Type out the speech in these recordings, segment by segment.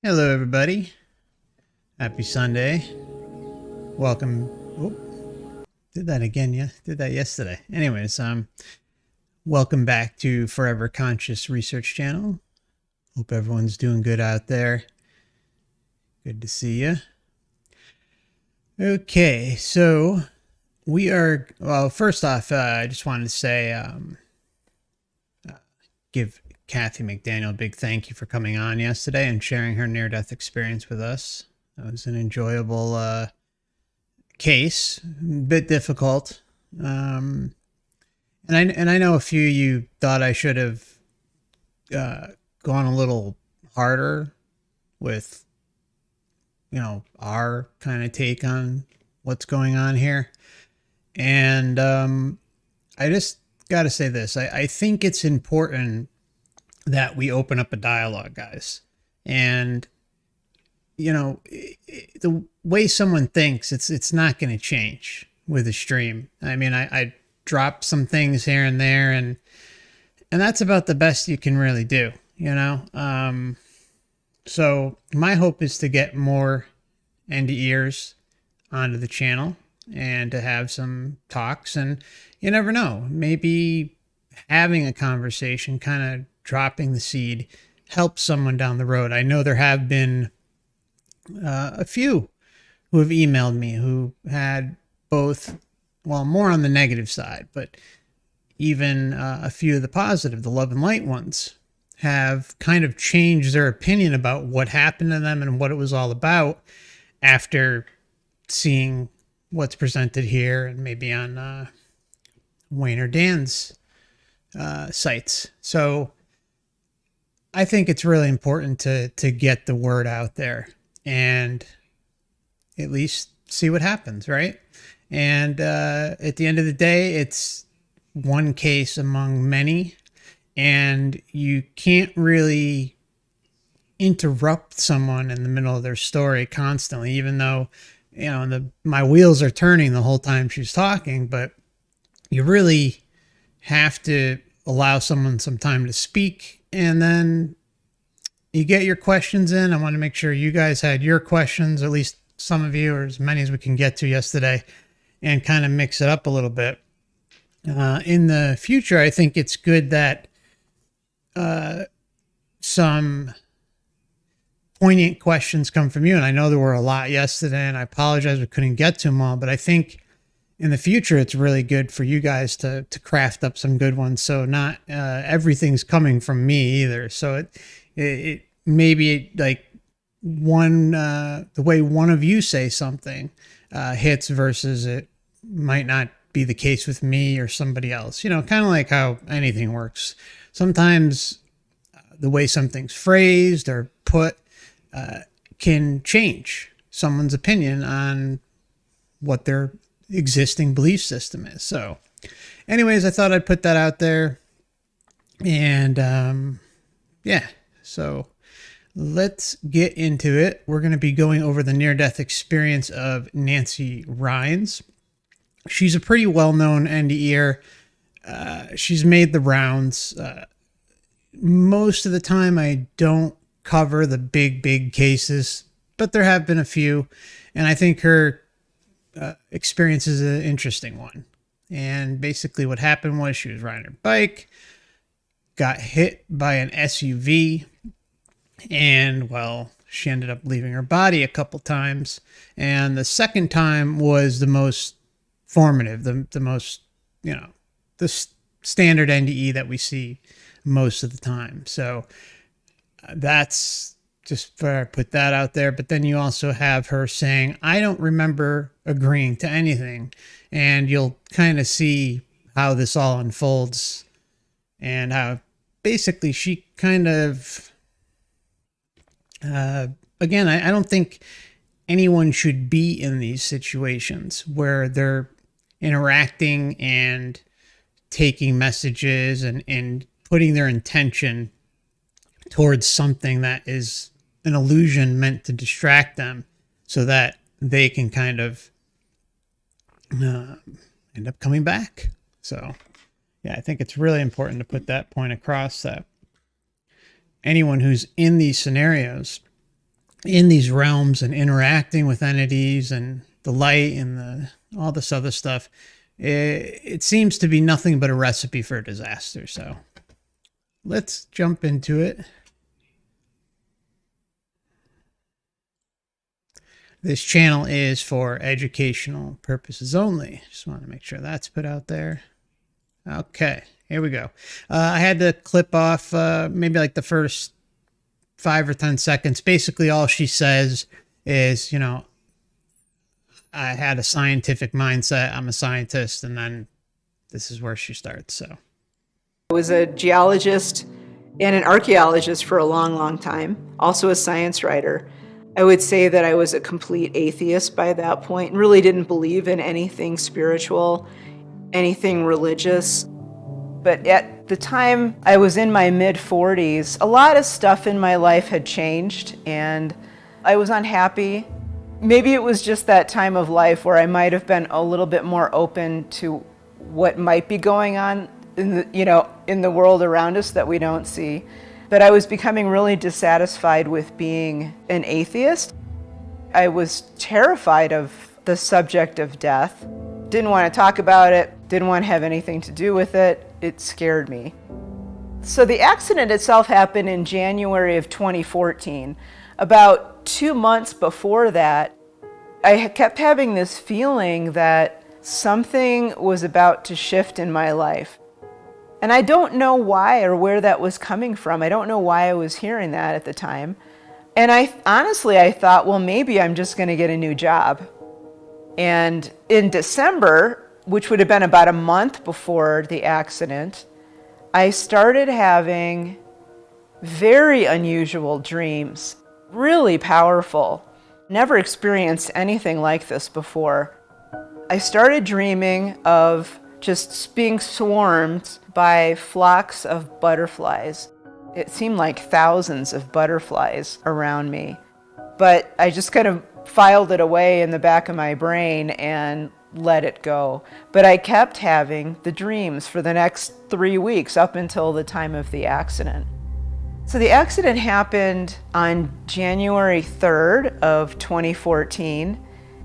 Hello, everybody. Happy Sunday. Welcome. Oh, did that again. Yeah, did that yesterday. Anyways, welcome back to Forever Conscious Research Channel. Hope everyone's doing good out there. Good to see you. Okay, so we are. Well, first off, I just wanted to say, give Kathy McDaniel a big thank you for coming on yesterday and sharing her near-death experience with us. That was an enjoyable case, a bit difficult. And I know a few of you thought I should have gone a little harder with, our kind of take on what's going on here. And I just got to say this. I think it's important that we open up a dialogue, guys. And, the way someone thinks, it's not going to change with a stream. I mean, I dropped some things here and there, and that's about the best you can really do, So my hope is to get more NDEers onto the channel and to have some talks. And you never know, maybe having a conversation, kind of dropping the seed, helps someone down the road. I know there have been a few who have emailed me who had both, well, more on the negative side, but even a few of the positive, the love and light ones, have kind of changed their opinion about what happened to them and what it was all about after seeing what's presented here and maybe on Wayne or Dan's sites. So I think it's really important to get the word out there and at least see what happens, right? And at the end of the day, it's one case among many, and you can't really interrupt someone in the middle of their story constantly, even though, my wheels are turning the whole time she's talking, but you really have to allow someone some time to speak, and then you get your questions in. I want to make sure you guys had your questions, at least some of you, or as many as we can get to yesterday, and kind of mix it up a little bit. In the future, I think it's good that some poignant questions come from you. And I know there were a lot yesterday, and I apologize we couldn't get to them all, but I think in the future, it's really good for you guys to craft up some good ones. So not everything's coming from me either. So it maybe like the way one of you say something hits versus it might not be the case with me or somebody else, kind of like how anything works. Sometimes the way something's phrased or put can change someone's opinion on what their existing belief system is. So anyways, I thought I'd put that out there. And yeah, so let's get into it. We're going to be going over the near-death experience of Nancy Rynes. She's a pretty well-known NDEer. She's made the rounds. Most of the time I don't cover the big cases, but there have been a few, and I think her experience is an interesting one. And basically what happened was she was riding her bike, got hit by an SUV, and well, she ended up leaving her body a couple times. And the second time was the most formative, the most, the standard NDE that we see most of the time. So that's just where I put that out there. But then you also have her saying, I don't remember agreeing to anything. And you'll kind of see how this all unfolds and how basically she kind of, again, I don't think anyone should be in these situations where they're interacting and taking messages and putting their intention towards something that is an illusion meant to distract them so that they can kind of end up coming back. So yeah, I think it's really important to put that point across, that anyone who's in these scenarios in these realms and interacting with entities and the light and all this other stuff, it seems to be nothing but a recipe for disaster. So let's jump into it. This channel is for educational purposes only. Just want to make sure that's put out there. Okay, here we go. I had to clip off maybe like the first 5 or 10 seconds. Basically, all she says is, you know, I had a scientific mindset. I'm a scientist. And then this is where she starts. So I was a geologist and an archaeologist for a long, long time. Also a science writer. I would say that I was a complete atheist by that point and really didn't believe in anything spiritual, anything religious. But at the time I was in my mid-40s, a lot of stuff in my life had changed and I was unhappy. Maybe it was just that time of life where I might have been a little bit more open to what might be going on in the world around us that we don't see. But I was becoming really dissatisfied with being an atheist. I was terrified of the subject of death. Didn't want to talk about it, didn't want to have anything to do with it. It scared me. So the accident itself happened in January of 2014. About 2 months before that, I kept having this feeling that something was about to shift in my life. And I don't know why or where that was coming from. I don't know why I was hearing that at the time. And I thought, well, maybe I'm just going to get a new job. And in December, which would have been about a month before the accident, I started having very unusual dreams, really powerful. Never experienced anything like this before. I started dreaming of just being swarmed by flocks of butterflies. It seemed like thousands of butterflies around me. But I just kind of filed it away in the back of my brain and let it go. But I kept having the dreams for the next 3 weeks up until the time of the accident. So the accident happened on January 3rd of 2014,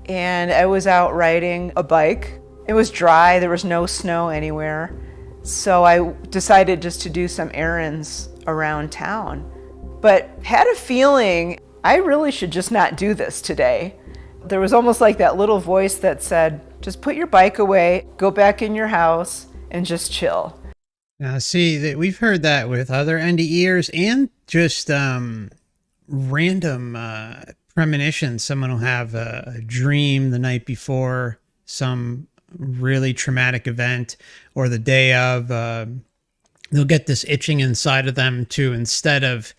and I was out riding a bike. It was dry, there was no snow anywhere. So I decided just to do some errands around town, but had a feeling I really should just not do this today. There was almost like that little voice that said, just put your bike away, go back in your house, and just chill. now see that we've heard that with other NDEers and just random premonitions. Someone will have a dream the night before some really traumatic event or the day of, they'll get this itching inside of them to, instead of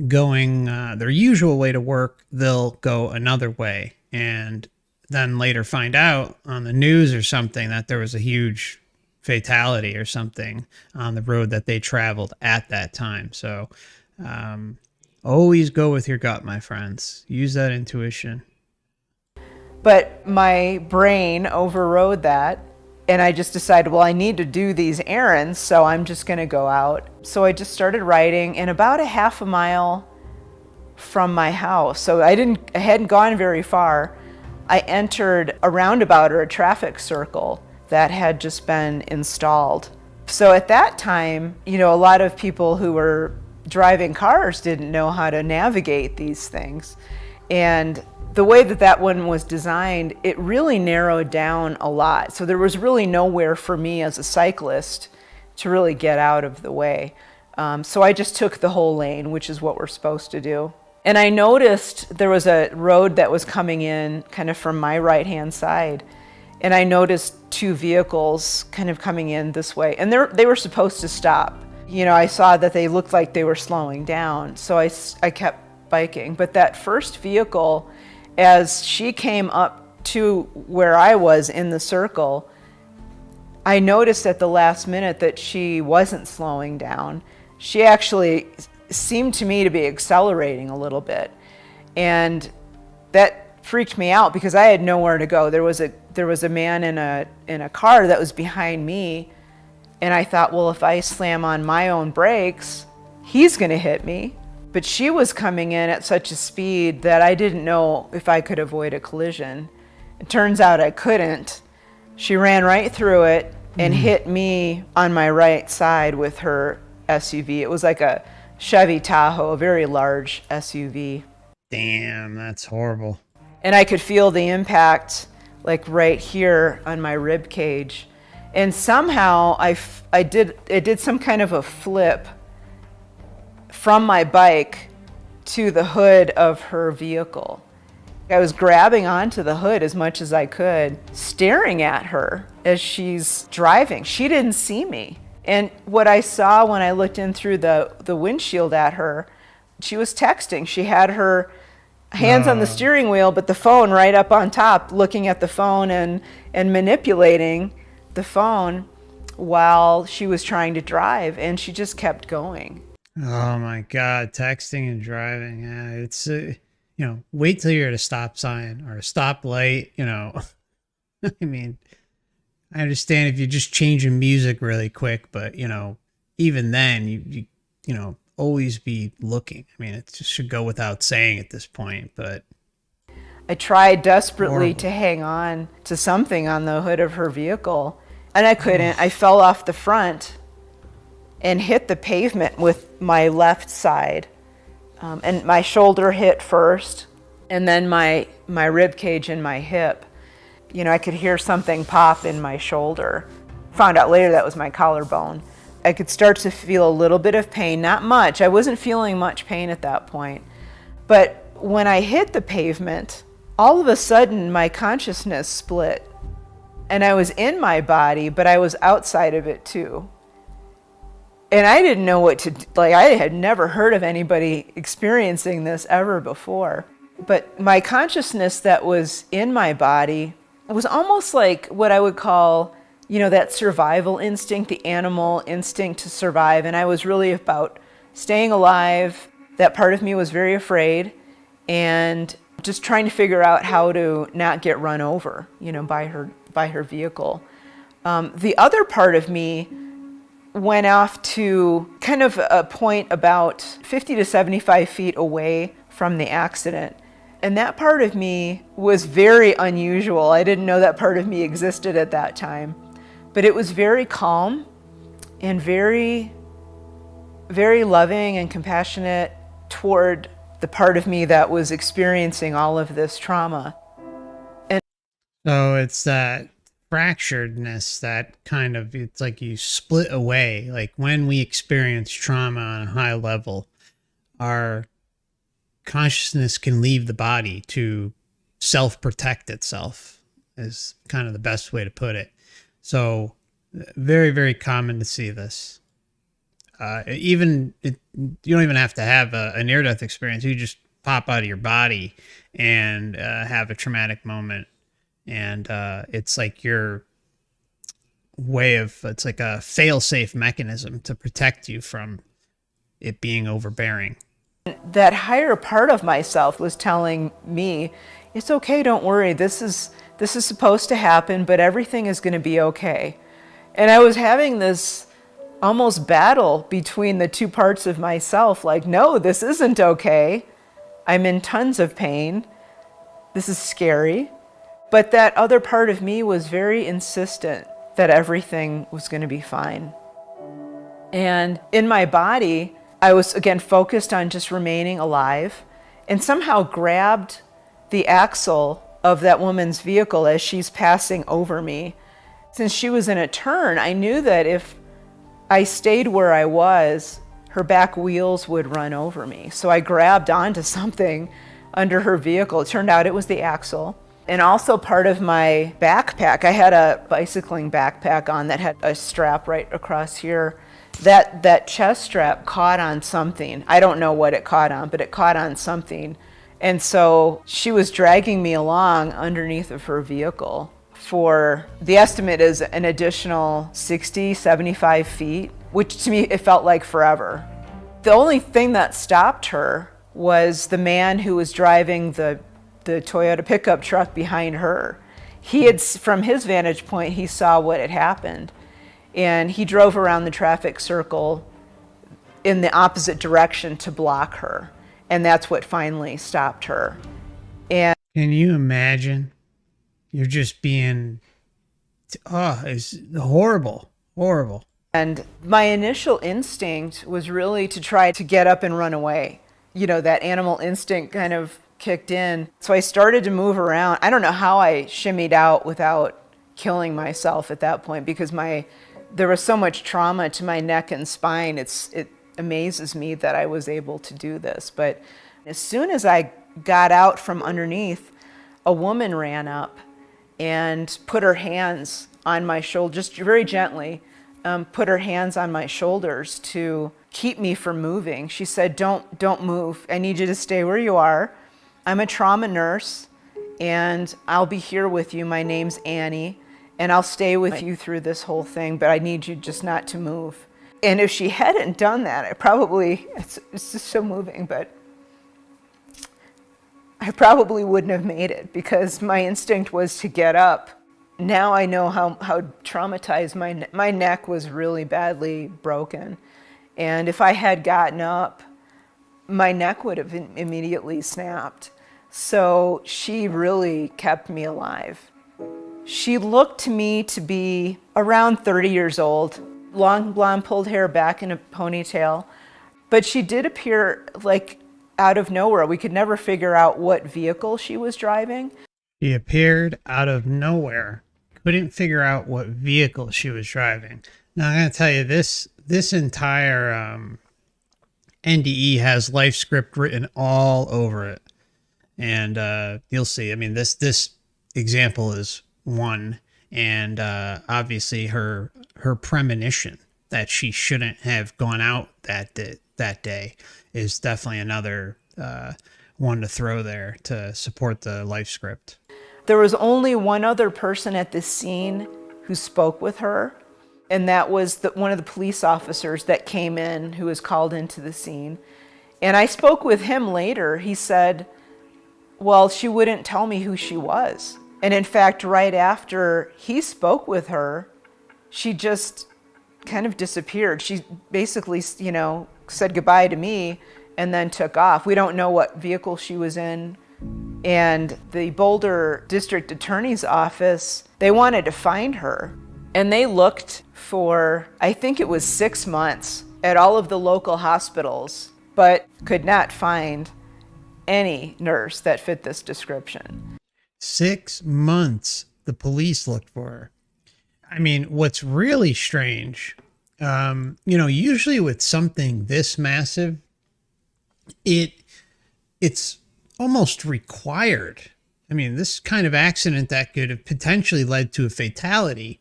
going their usual way to work, they'll go another way and then later find out on the news or something that there was a huge fatality or something on the road that they traveled at that time. So always go with your gut, my friends. Use that intuition. But my brain overrode that, and I just decided, well, I need to do these errands, so I'm just going to go out. So I just started riding, and about a half a mile from my house, so I hadn't gone very far, I entered a roundabout or a traffic circle that had just been installed. So at that time, a lot of people who were driving cars didn't know how to navigate these things. And the way that one was designed, it really narrowed down a lot. So there was really nowhere for me as a cyclist to really get out of the way. So I just took the whole lane, which is what we're supposed to do. And I noticed there was a road that was coming in kind of from my right-hand side. And I noticed 2 vehicles kind of coming in this way. And they were supposed to stop. I saw that they looked like they were slowing down. So I kept biking. But that first vehicle, as she came up to where I was in the circle, I noticed at the last minute that she wasn't slowing down. She actually seemed to me to be accelerating a little bit. And that freaked me out because I had nowhere to go. There was a man in a car that was behind me, and I thought, well, if I slam on my own brakes, he's going to hit me. But she was coming in at such a speed that I didn't know if I could avoid a collision. It turns out I couldn't. She ran right through it and hit me on my right side with her SUV. It was like a Chevy Tahoe, a very large SUV. Damn, that's horrible. And I could feel the impact like right here on my rib cage. And somehow it did some kind of a flip from my bike to the hood of her vehicle. I was grabbing onto the hood as much as I could, staring at her as she's driving. She didn't see me. And what I saw when I looked in through the windshield at her, she was texting. She had her hands on the steering wheel, but the phone right up on top, looking at the phone and manipulating the phone while she was trying to drive. And she just kept going. Oh my God, texting and driving. Yeah, it's, wait till you're at a stop sign or a stoplight, I mean, I understand if you're just changing music really quick, but, even then, you always be looking. I mean, it just should go without saying at this point, but. I tried desperately to hang on to something on the hood of her vehicle, and I couldn't. I fell off the front and hit the pavement with my left side. And my shoulder hit first, and then my rib cage and my hip. I could hear something pop in my shoulder. Found out later that was my collarbone. I could start to feel a little bit of pain, not much. I wasn't feeling much pain at that point. But when I hit the pavement, all of a sudden my consciousness split. And I was in my body, but I was outside of it too. And I didn't know what to do. Like, I had never heard of anybody experiencing this ever before. But my consciousness that was in my body was almost like what I would call, that survival instinct, the animal instinct to survive. And I was really about staying alive. That part of me was very afraid and just trying to figure out how to not get run over, by her vehicle. The other part of me went off to kind of a point about 50 to 75 feet away from the accident. And that part of me was very unusual. I didn't know that part of me existed at that time. But it was very calm and very, very loving and compassionate toward the part of me that was experiencing all of this trauma. And so it's that fracturedness that it's like you split away. Like when we experience trauma on a high level, our consciousness can leave the body to self-protect itself, is kind of the best way to put it. So very, very common to see this. You don't even have to have a near-death experience. You just pop out of your body and have a traumatic moment. And it's like it's like a fail-safe mechanism to protect you from it being overbearing. That higher part of myself was telling me, it's okay, don't worry, this is supposed to happen, but everything is going to be okay. And I was having this almost battle between the two parts of myself, like, no, this isn't okay. I'm in tons of pain. This is scary. But that other part of me was very insistent that everything was going to be fine. And in my body, I was, again, focused on just remaining alive, and somehow grabbed the axle of that woman's vehicle as she's passing over me. Since she was in a turn, I knew that if I stayed where I was, her back wheels would run over me. So I grabbed onto something under her vehicle. It turned out it was the axle. And also part of my backpack, I had a bicycling backpack on that had a strap right across here. That chest strap caught on something. I don't know what it caught on, but it caught on something. And so she was dragging me along underneath of her vehicle for, the estimate is an additional 60, 75 feet, which to me, it felt like forever. The only thing that stopped her was the man who was driving the Toyota pickup truck behind her. He had, from his vantage point, he saw what had happened. And he drove around the traffic circle in the opposite direction to block her. And that's what finally stopped her. And can you imagine? You're just being, it's horrible, horrible. And my initial instinct was really to try to get up and run away. You know, that animal instinct kind of kicked in. So I started to move around. I don't know how I shimmied out without killing myself at that point, because there was so much trauma to my neck and spine. It amazes me that I was able to do this. But as soon as I got out from underneath, a woman ran up and put her hands on my shoulder, just very gently, put her hands on my shoulders to keep me from moving. She said, don't move. I need you to stay where you are. I'm a trauma nurse, and I'll be here with you. My name's Annie, and I'll stay with you through this whole thing, but I need you just not to move. And if she hadn't done that, it's just so moving, but I probably wouldn't have made it, because my instinct was to get up. Now I know how traumatized my neck was, really badly broken. And if I had gotten up, my neck would have immediately snapped. So she really kept me alive. She looked to me to be around 30 years old, long blonde pulled hair back in a ponytail. But she did appear like out of nowhere. We could never figure out what vehicle she was driving. She appeared out of nowhere. Couldn't figure out what vehicle she was driving. Now, I'm going to tell you, this entire NDE has life script written all over it. And you'll see. I mean, this example is one. And obviously her premonition that she shouldn't have gone out that day is definitely another one to throw there to support the life script. There was only one other person at this scene who spoke with her, and that was one of the police officers that came in, who was called into the scene. And I spoke with him later. He said, well, she wouldn't tell me who she was. And in fact, right after he spoke with her, she just kind of disappeared. She basically, said goodbye to me and then took off. We don't know what vehicle she was in. And the Boulder District Attorney's Office, they wanted to find her. And they looked for, I think it was 6 months, at all of the local hospitals, but could not find any nurse that fit this description. 6 months the police looked for her. I mean, what's really strange, usually with something this massive, it's almost required. I mean, this kind of accident that could have potentially led to a fatality,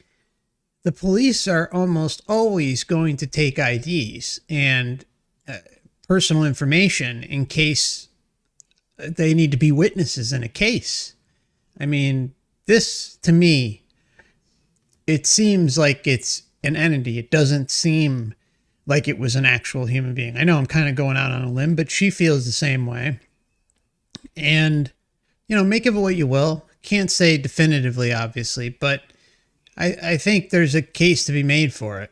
the police are almost always going to take IDs and personal information in case they need to be witnesses in a case. I mean, this, to me, it seems like it's an entity. It doesn't seem like it was an actual human being. I know I'm kind of going out on a limb, but she feels the same way. And, make of it what you will. Can't say definitively, obviously, but I think there's a case to be made for it.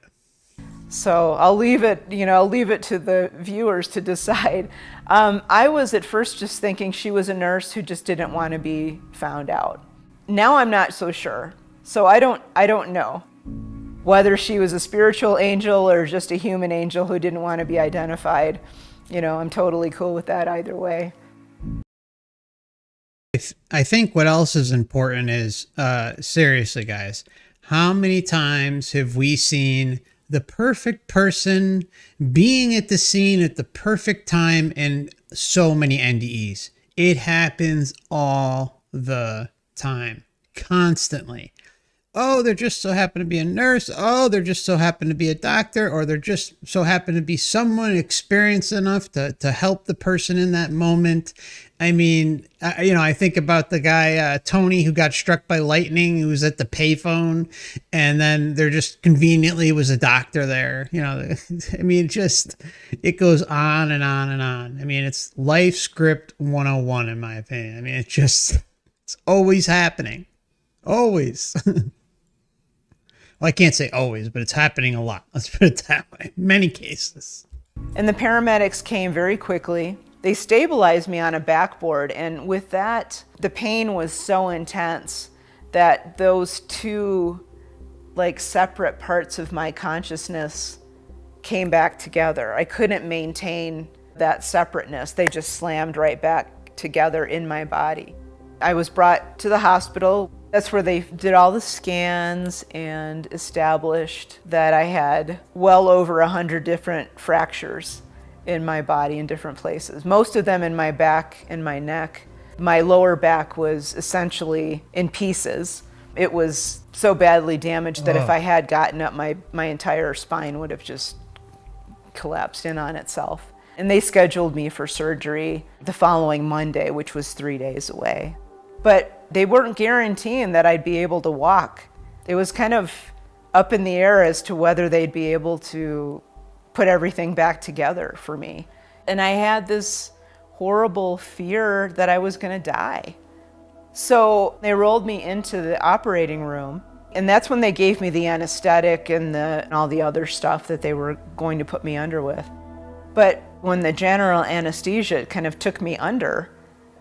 So I'll leave it to the viewers to decide. I was at first just thinking she was a nurse who just didn't want to be found out. Now I'm not so sure. So I don't know whether she was a spiritual angel or just a human angel who didn't want to be identified. I'm totally cool with that either way. I think what else is important is, seriously, guys, how many times have we seen the perfect person being at the scene at the perfect time in so many NDEs? It happens all the time, constantly. Oh, they're just so happen to be a nurse. Oh, they're just so happen to be a doctor, or they're just so happen to be someone experienced enough to help the person in that moment. I mean, I think about the guy, Tony, who got struck by lightning, who was at the payphone, and then there just conveniently was a doctor there. I mean, it goes on and on and on. I mean, it's life script 101, in my opinion. I mean, it's always happening. Always. Well, I can't say always, but it's happening a lot. Let's put it that way. Many cases. And the paramedics came very quickly. They stabilized me on a backboard, and with that, the pain was so intense that those two like separate parts of my consciousness came back together. I couldn't maintain that separateness. They just slammed right back together in my body. I was brought to the hospital. That's where they did all the scans and established that I had well over 100 different fractures in my body in different places. Most of them in my back and my neck. My lower back was essentially in pieces. It was so badly damaged that if I had gotten up, my entire spine would have just collapsed in on itself. And they scheduled me for surgery the following Monday, which was 3 days away. But they weren't guaranteeing that I'd be able to walk. It was kind of up in the air as to whether they'd be able to put everything back together for me. And I had this horrible fear that I was going to die. So they rolled me into the operating room, and that's when they gave me the anesthetic and all the other stuff that they were going to put me under with. But when the general anesthesia kind of took me under,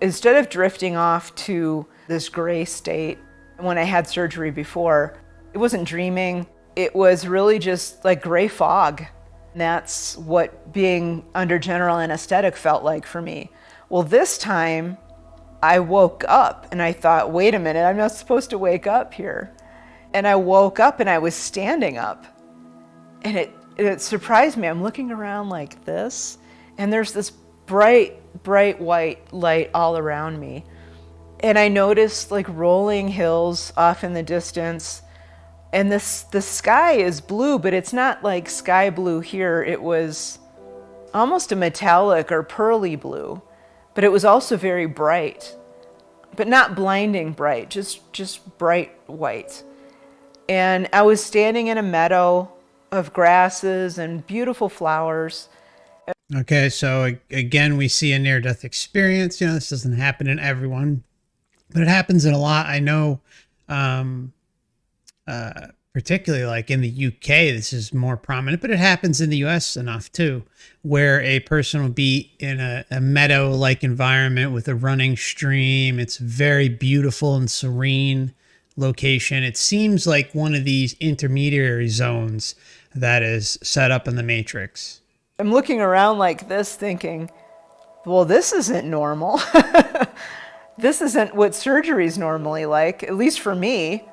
instead of drifting off to this gray state when I had surgery before, it wasn't dreaming. It was really just like gray fog. And that's what being under general anesthetic felt like for me. Well, this time I woke up and I thought, wait a minute, I'm not supposed to wake up here. And I woke up and I was standing up. And it surprised me. I'm looking around like this, and there's this bright white light all around me. And I noticed like rolling hills off in the distance. And the sky is blue, but it's not like sky blue here. It was almost a metallic or pearly blue, but it was also very bright, but not blinding bright, just bright white. And I was standing in a meadow of grasses and beautiful flowers. Okay, so again, we see a near-death experience. You know, this doesn't happen in everyone, but it happens in a lot. I know, particularly like in the UK, this is more prominent, but it happens in the US enough too, where a person will be in a meadow-like environment with a running stream. It's very beautiful and serene location. It seems like one of these intermediary zones that is set up in the Matrix. I'm looking around like this thinking, well, this isn't normal. This isn't what surgery is normally like, at least for me.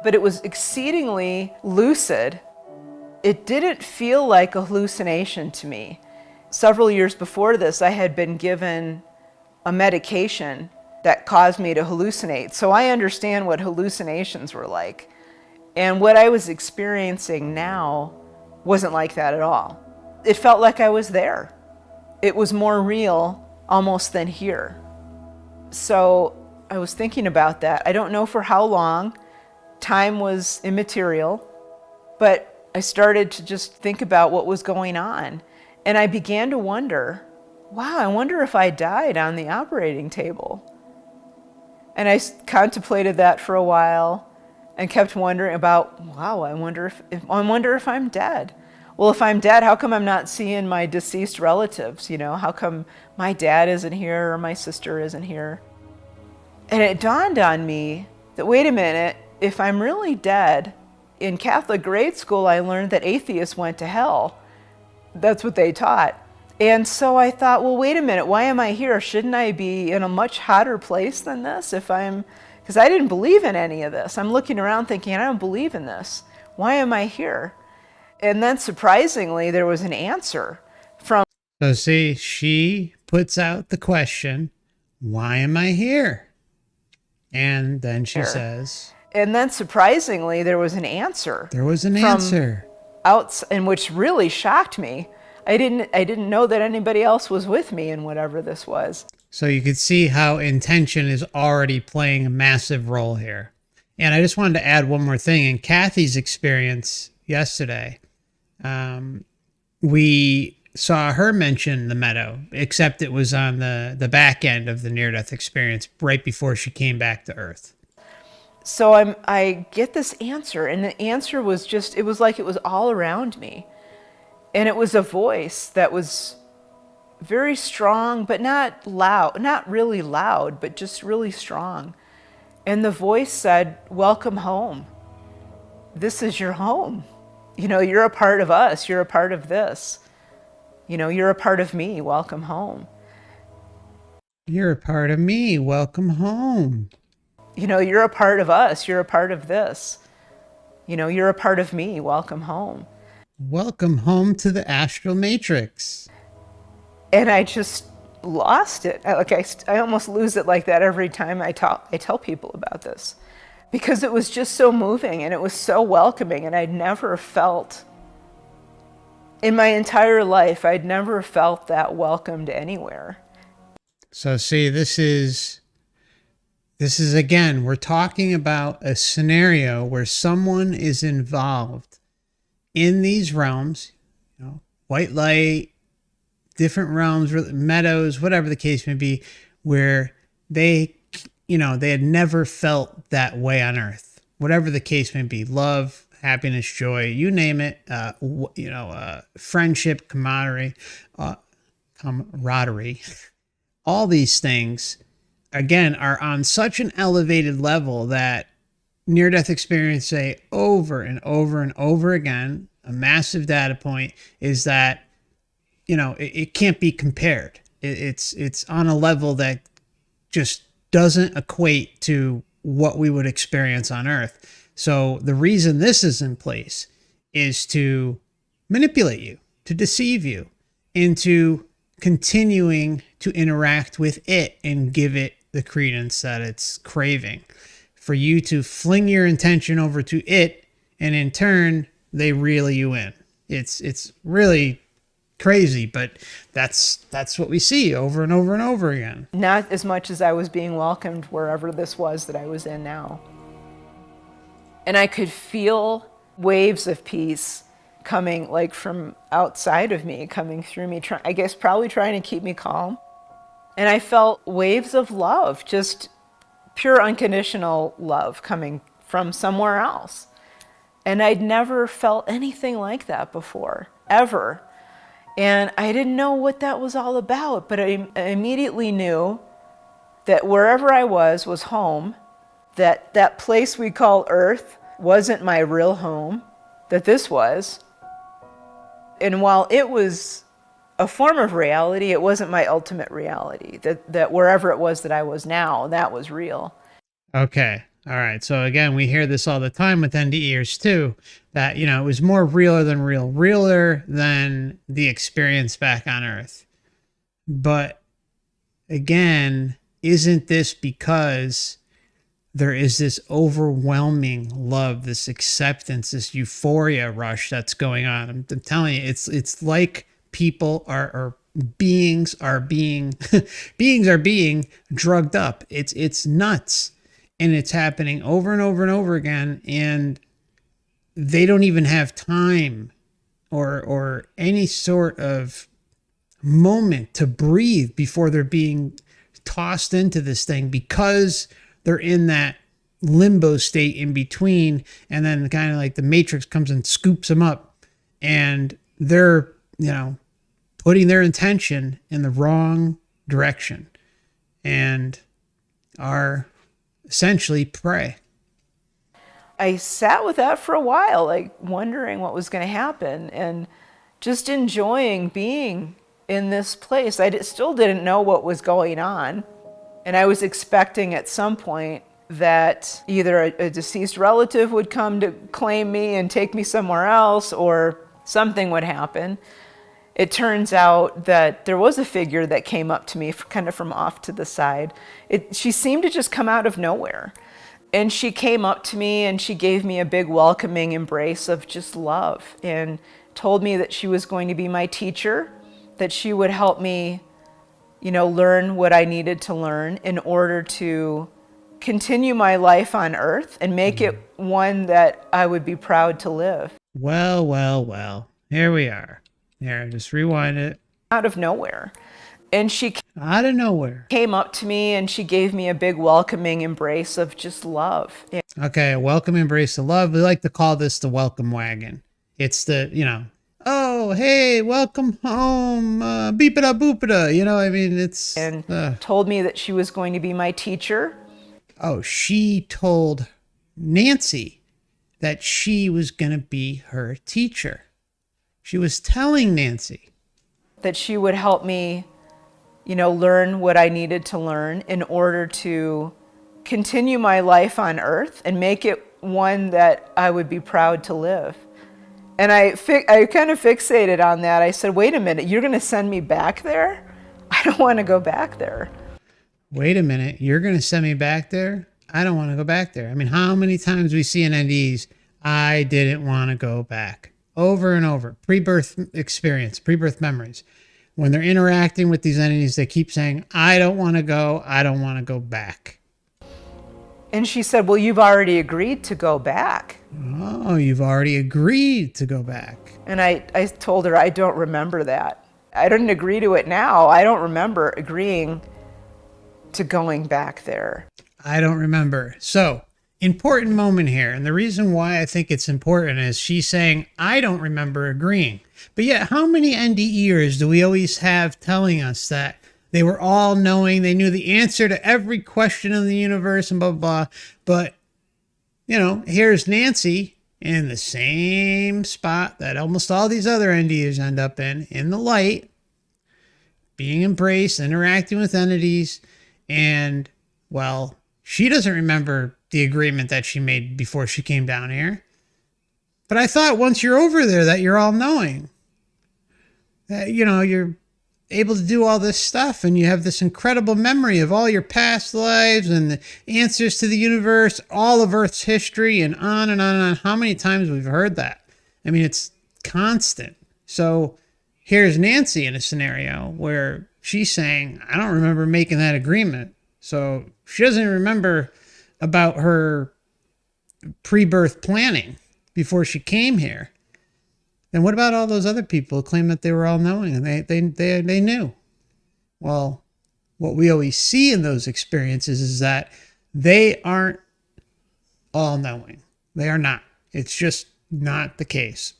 But it was exceedingly lucid. It didn't feel like a hallucination to me. Several years before this, I had been given a medication that caused me to hallucinate. So I understand what hallucinations were like. And what I was experiencing now wasn't like that at all. It felt like I was there. It was more real almost than here. So I was thinking about that. I don't know for how long. Time was immaterial, but I started to just think about what was going on. And I began to wonder, wow, I wonder if I died on the operating table. And I contemplated that for a while and kept wondering about, wow, I wonder if I'm dead. Well, if I'm dead, how come I'm not seeing my deceased relatives? You know, how come my dad isn't here or my sister isn't here? And it dawned on me that, wait a minute, if I'm really dead, in Catholic grade school, I learned that atheists went to hell. That's what they taught. And so I thought, well, wait a minute, why am I here? Shouldn't I be in a much hotter place than this? Because I didn't believe in any of this. I'm looking around thinking, I don't believe in this. Why am I here? And then surprisingly, there was an answer from... So see, she puts out the question, why am I here? And then she says... And then surprisingly, there was an answer. There was an answer. And which really shocked me. I didn't know that anybody else was with me in whatever this was. So you could see how intention is already playing a massive role here. And I just wanted to add one more thing. In Kathy's experience yesterday, we saw her mention the meadow, except it was on the back end of the near-death experience, right before she came back to Earth. So I get this answer, and the answer was just, it was like it was all around me. And it was a voice that was very strong, but not loud, not really loud, but just really strong. And the voice said, "Welcome home. This is your home. You know, you're a part of us. You're a part of this. You know, you're a part of me. Welcome home. You're a part of me. Welcome home. You know, you're a part of us. You're a part of this. You know, you're a part of me. Welcome home." Welcome home to the astral matrix. And I just lost it. I almost lose it like that every time I tell people about this, because it was just so moving and it was so welcoming, and I'd never felt in my entire life, I'd never felt that welcomed anywhere. So see, this is again, we're talking about a scenario where someone is involved in these realms, you know, white light, different realms, meadows, whatever the case may be, where they, you know, they had never felt that way on earth, whatever the case may be, love, happiness, joy, you name it, friendship, camaraderie, all these things, again, are on such an elevated level that near-death experience say over and over and over again, a massive data point is that, you know, it can't be compared. It's on a level that just doesn't equate to what we would experience on Earth. So the reason this is in place is to manipulate you, to deceive you into continuing to interact with it and give it the credence that it's craving, for you to fling your intention over to it, and in turn they reel you in. It's really crazy, but that's what we see over and over and over again. Not as much as I was being welcomed wherever this was that I was in now. And I could feel waves of peace coming, like from outside of me, coming through me, I guess probably trying to keep me calm. And I felt waves of love, just pure unconditional love coming from somewhere else. And I'd never felt anything like that before, ever. And I didn't know what that was all about, but I immediately knew that wherever I was home, that that place we call Earth wasn't my real home, that this was. And while it was a form of reality, it wasn't my ultimate reality, that wherever it was that I was now, that was real. Okay. All right. So again, we hear this all the time with NDEers too, that, you know, it was more realer than the experience back on Earth. But again, isn't this because there is this overwhelming love, this acceptance, this euphoria rush that's going on? I'm telling you, it's like people or beings are being drugged up. It's nuts. And it's happening over and over and over again, and they don't even have time or any sort of moment to breathe before they're being tossed into this thing, because they're in that limbo state in between, and then kind of like the Matrix comes and scoops them up, and they're, you know, putting their intention in the wrong direction and are essentially prey. I sat with that for a while, like wondering what was going to happen and just enjoying being in this place. I still didn't know what was going on. And I was expecting at some point that either a deceased relative would come to claim me and take me somewhere else, or something would happen. It turns out that there was a figure that came up to me kind of from off to the side. She seemed to just come out of nowhere. And she came up to me and she gave me a big welcoming embrace of just love, and told me that she was going to be my teacher, that she would help me, you know, learn what I needed to learn in order to continue my life on Earth and make it one that I would be proud to live. Well. Here we are. Here, just rewind it. Out of nowhere. And she out of nowhere came up to me and she gave me a big welcoming embrace of just love. Okay, a welcome embrace of love. We like to call this the welcome wagon. It's the, you know, oh, oh, hey, welcome home, beepida boopida. You know, I mean, it's... And told me that she was going to be my teacher. Oh, she told Nancy that she was going to be her teacher. She was telling Nancy that she would help me, you know, learn what I needed to learn in order to continue my life on earth and make it one that I would be proud to live. And I kind of fixated on that. I said, wait a minute, you're going to send me back there? I don't want to go back there. Wait a minute, you're going to send me back there? I don't want to go back there. I mean, how many times we see in NDEs, I didn't want to go back. Over and over. Pre-birth experience, pre-birth memories. When they're interacting with these entities, they keep saying, I don't want to go. I don't want to go back. And she said, well, you've already agreed to go back. Oh, you've already agreed to go back. And I told her, I don't remember that. I didn't agree to it now. I don't remember agreeing to going back there. I don't remember. So, important moment here. And the reason why I think it's important is she's saying, I don't remember agreeing. But yet, how many NDEers do we always have telling us that they were all knowing, they knew the answer to every question in the universe and blah, blah, blah. But, you know, here's Nancy in the same spot that almost all these other NDEers end up in the light, being embraced, interacting with entities. And, well, she doesn't remember the agreement that she made before she came down here. But I thought once you're over there that you're all knowing. That, you know, you're able to do all this stuff and you have this incredible memory of all your past lives and the answers to the universe, all of Earth's history, and on and on and on. How many times we've heard that? I mean, it's constant. So here's Nancy in a scenario where she's saying, I don't remember making that agreement. So she doesn't remember about her pre-birth planning before she came here. Then what about all those other people who claim that they were all knowing and they knew? Well, what we always see in those experiences is that they aren't all knowing. They are not. It's just not the case.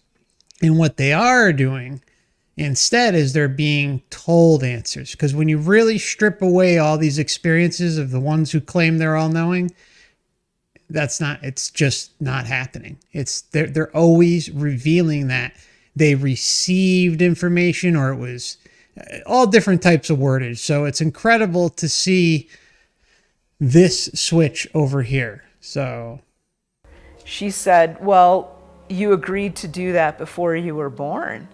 And what they are doing instead is they're being told answers. Because when you really strip away all these experiences of the ones who claim they're all knowing, it's just not happening. They're always revealing that they received information, or it was all different types of wordage. So it's incredible to see this switch over here. So she said, well, you agreed to do that before you were born.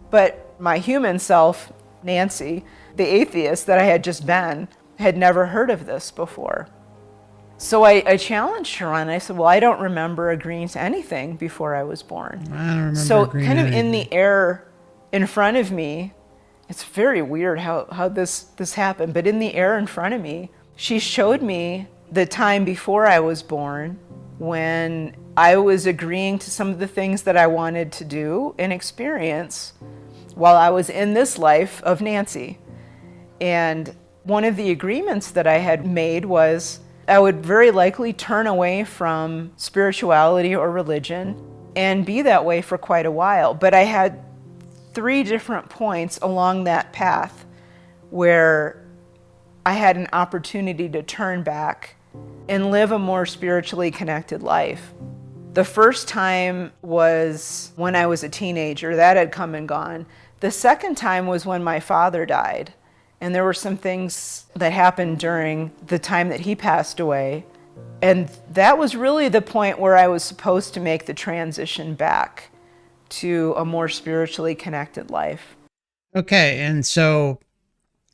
But my human self, Nancy, the atheist that I had just been, had never heard of this before. So I challenged her on it. I said, well, I don't remember agreeing to anything before I was born. I don't remember so agreeing kind of to anything. in the air in front of me, it's very weird how this happened, but in the air in front of me, she showed me the time before I was born when I was agreeing to some of the things that I wanted to do and experience while I was in this life of Nancy. And one of the agreements that I had made was I would very likely turn away from spirituality or religion and be that way for quite a while. But I had 3 different points along that path where I had an opportunity to turn back and live a more spiritually connected life. The first time was when I was a teenager. That had come and gone. The second time was when my father died. And there were some things that happened during the time that he passed away. And that was really the point where I was supposed to make the transition back to a more spiritually connected life. Okay, and so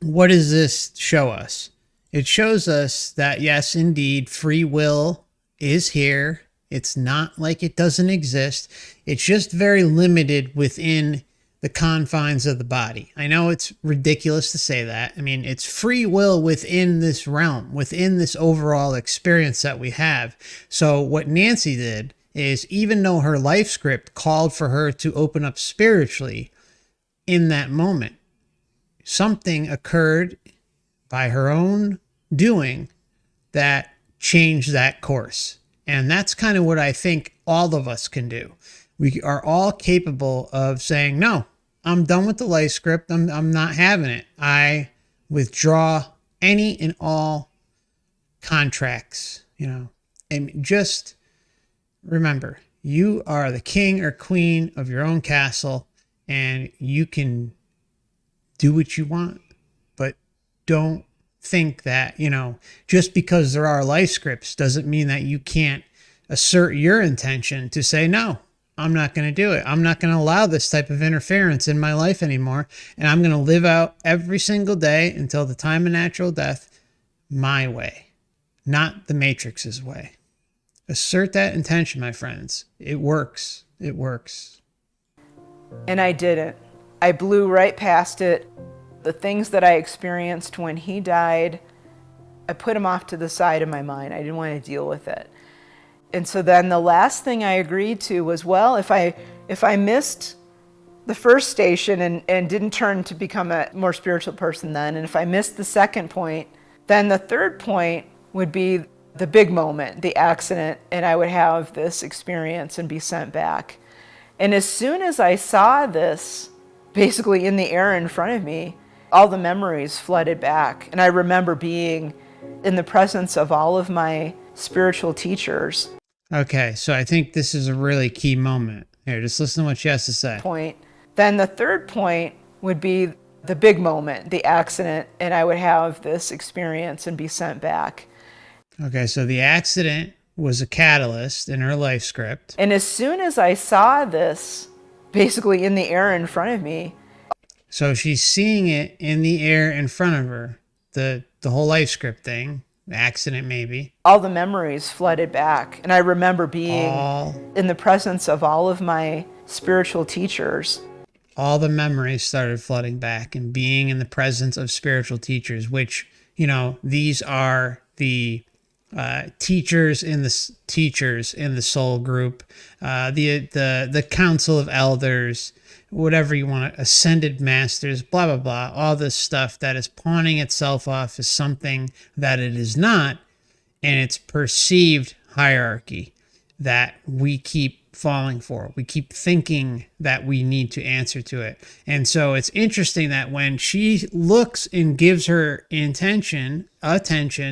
what does this show us? It shows us that, yes, indeed, free will is here. It's not like it doesn't exist. It's just very limited within the confines of the body. I know it's ridiculous to say that. I mean, it's free will within this realm, within this overall experience that we have. So what Nancy did is, even though her life script called for her to open up spiritually in that moment, something occurred by her own doing that changed that course. And that's kind of what I think all of us can do. We are all capable of saying, no, I'm done with the life script. I'm not having it. I withdraw any and all contracts, and just remember, you are the king or queen of your own castle, and you can do what you want, but don't think that, just because there are life scripts doesn't mean that you can't assert your intention to say, no, I'm not going to do it. I'm not going to allow this type of interference in my life anymore. And I'm going to live out every single day until the time of natural death my way, not the Matrix's way. Assert that intention, my friends. It works. It works. And I didn't. I blew right past it. The things that I experienced when he died, I put them off to the side of my mind. I didn't want to deal with it. And so then the last thing I agreed to was, well, if I missed the first station and didn't turn to become a more spiritual person then, and if I missed the second point, then the third point would be the big moment, the accident, and I would have this experience and be sent back. And as soon as I saw this basically in the air in front of me, all the memories flooded back. And I remember being in the presence of all of my spiritual teachers. Okay, so I think this is a really key moment. Here, just listen to what she has to say. Point. Then the third point would be the big moment, the accident, and I would have this experience and be sent back. Okay, so the accident was a catalyst in her life script. And as soon as I saw this basically in the air in front of me. So she's seeing it in the air in front of her, the whole life script thing, accident maybe. All the memories flooded back. And I remember being in the presence of all of my spiritual teachers. All the memories started flooding back and being in the presence of spiritual teachers, which, these are the teachers in the soul group, the council of elders, whatever you want, ascended masters, blah, blah, blah, all this stuff that is pawning itself off as something that it is not, and it's perceived hierarchy that we keep falling for. We keep thinking that we need to answer to it. And so it's interesting that when she looks and gives her attention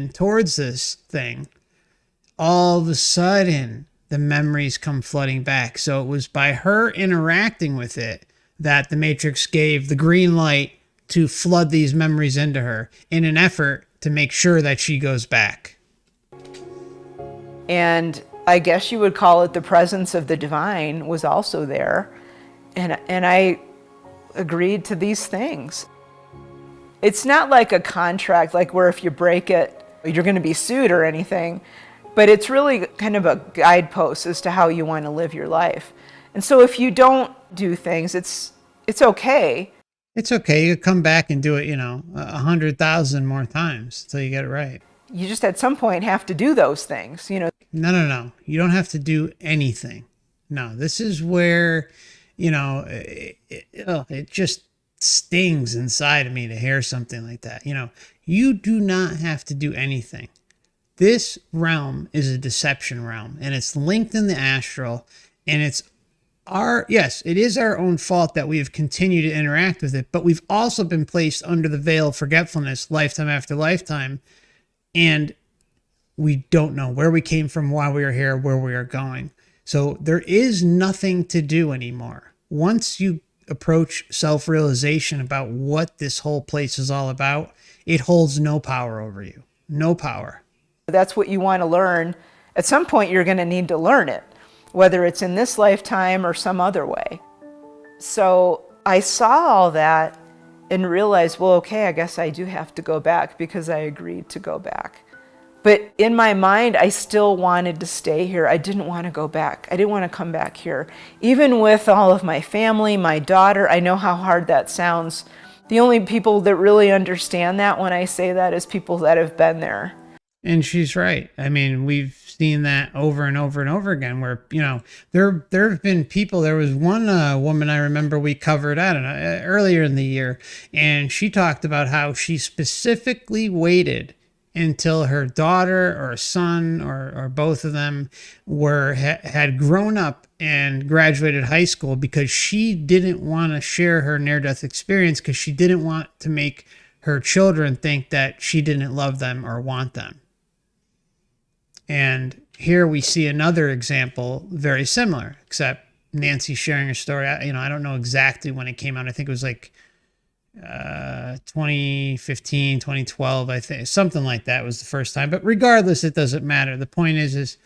towards this thing, all of a sudden the memories come flooding back. So it was by her interacting with it that the Matrix gave the green light to flood these memories into her in an effort to make sure that she goes back. And I guess you would call it the presence of the divine was also there. And I agreed to these things. It's not like a contract, like where if you break it, you're going to be sued or anything. But it's really kind of a guidepost as to how you want to live your life. And so if you don't do things, it's okay. It's okay. You come back and do it, 100,000 more times until you get it right. You just at some point have to do those things, No. You don't have to do anything. No, this is where, it just stings inside of me to hear something like that. You do not have to do anything. This realm is a deception realm, and it's linked in the astral, and it is our own fault that we have continued to interact with it, but we've also been placed under the veil of forgetfulness lifetime after lifetime, and we don't know where we came from, why we are here, where we are going. So there is nothing to do anymore. Once you approach self-realization about what this whole place is all about, it holds no power over you. No power. That's what you want to learn. At some point, you're going to need to learn it, whether it's in this lifetime or some other way. So I saw all that and realized, well, okay, I guess I do have to go back because I agreed to go back. But in my mind, I still wanted to stay here. I didn't want to go back. I didn't want to come back here. Even with all of my family, my daughter, I know how hard that sounds. The only people that really understand that when I say that is people that have been there. And she's right. I mean, we've seen that over and over and over again where, there have been people. There was one woman I remember we covered, earlier in the year, and she talked about how she specifically waited until her daughter or son or both of them had grown up and graduated high school, because she didn't want to share her near-death experience because she didn't want to make her children think that she didn't love them or want them. And here we see another example very similar, except Nancy sharing her story. I don't know exactly when it came out. I think it was like 2015, 2012, I think, something like that was the first time. But regardless, it doesn't matter. The point is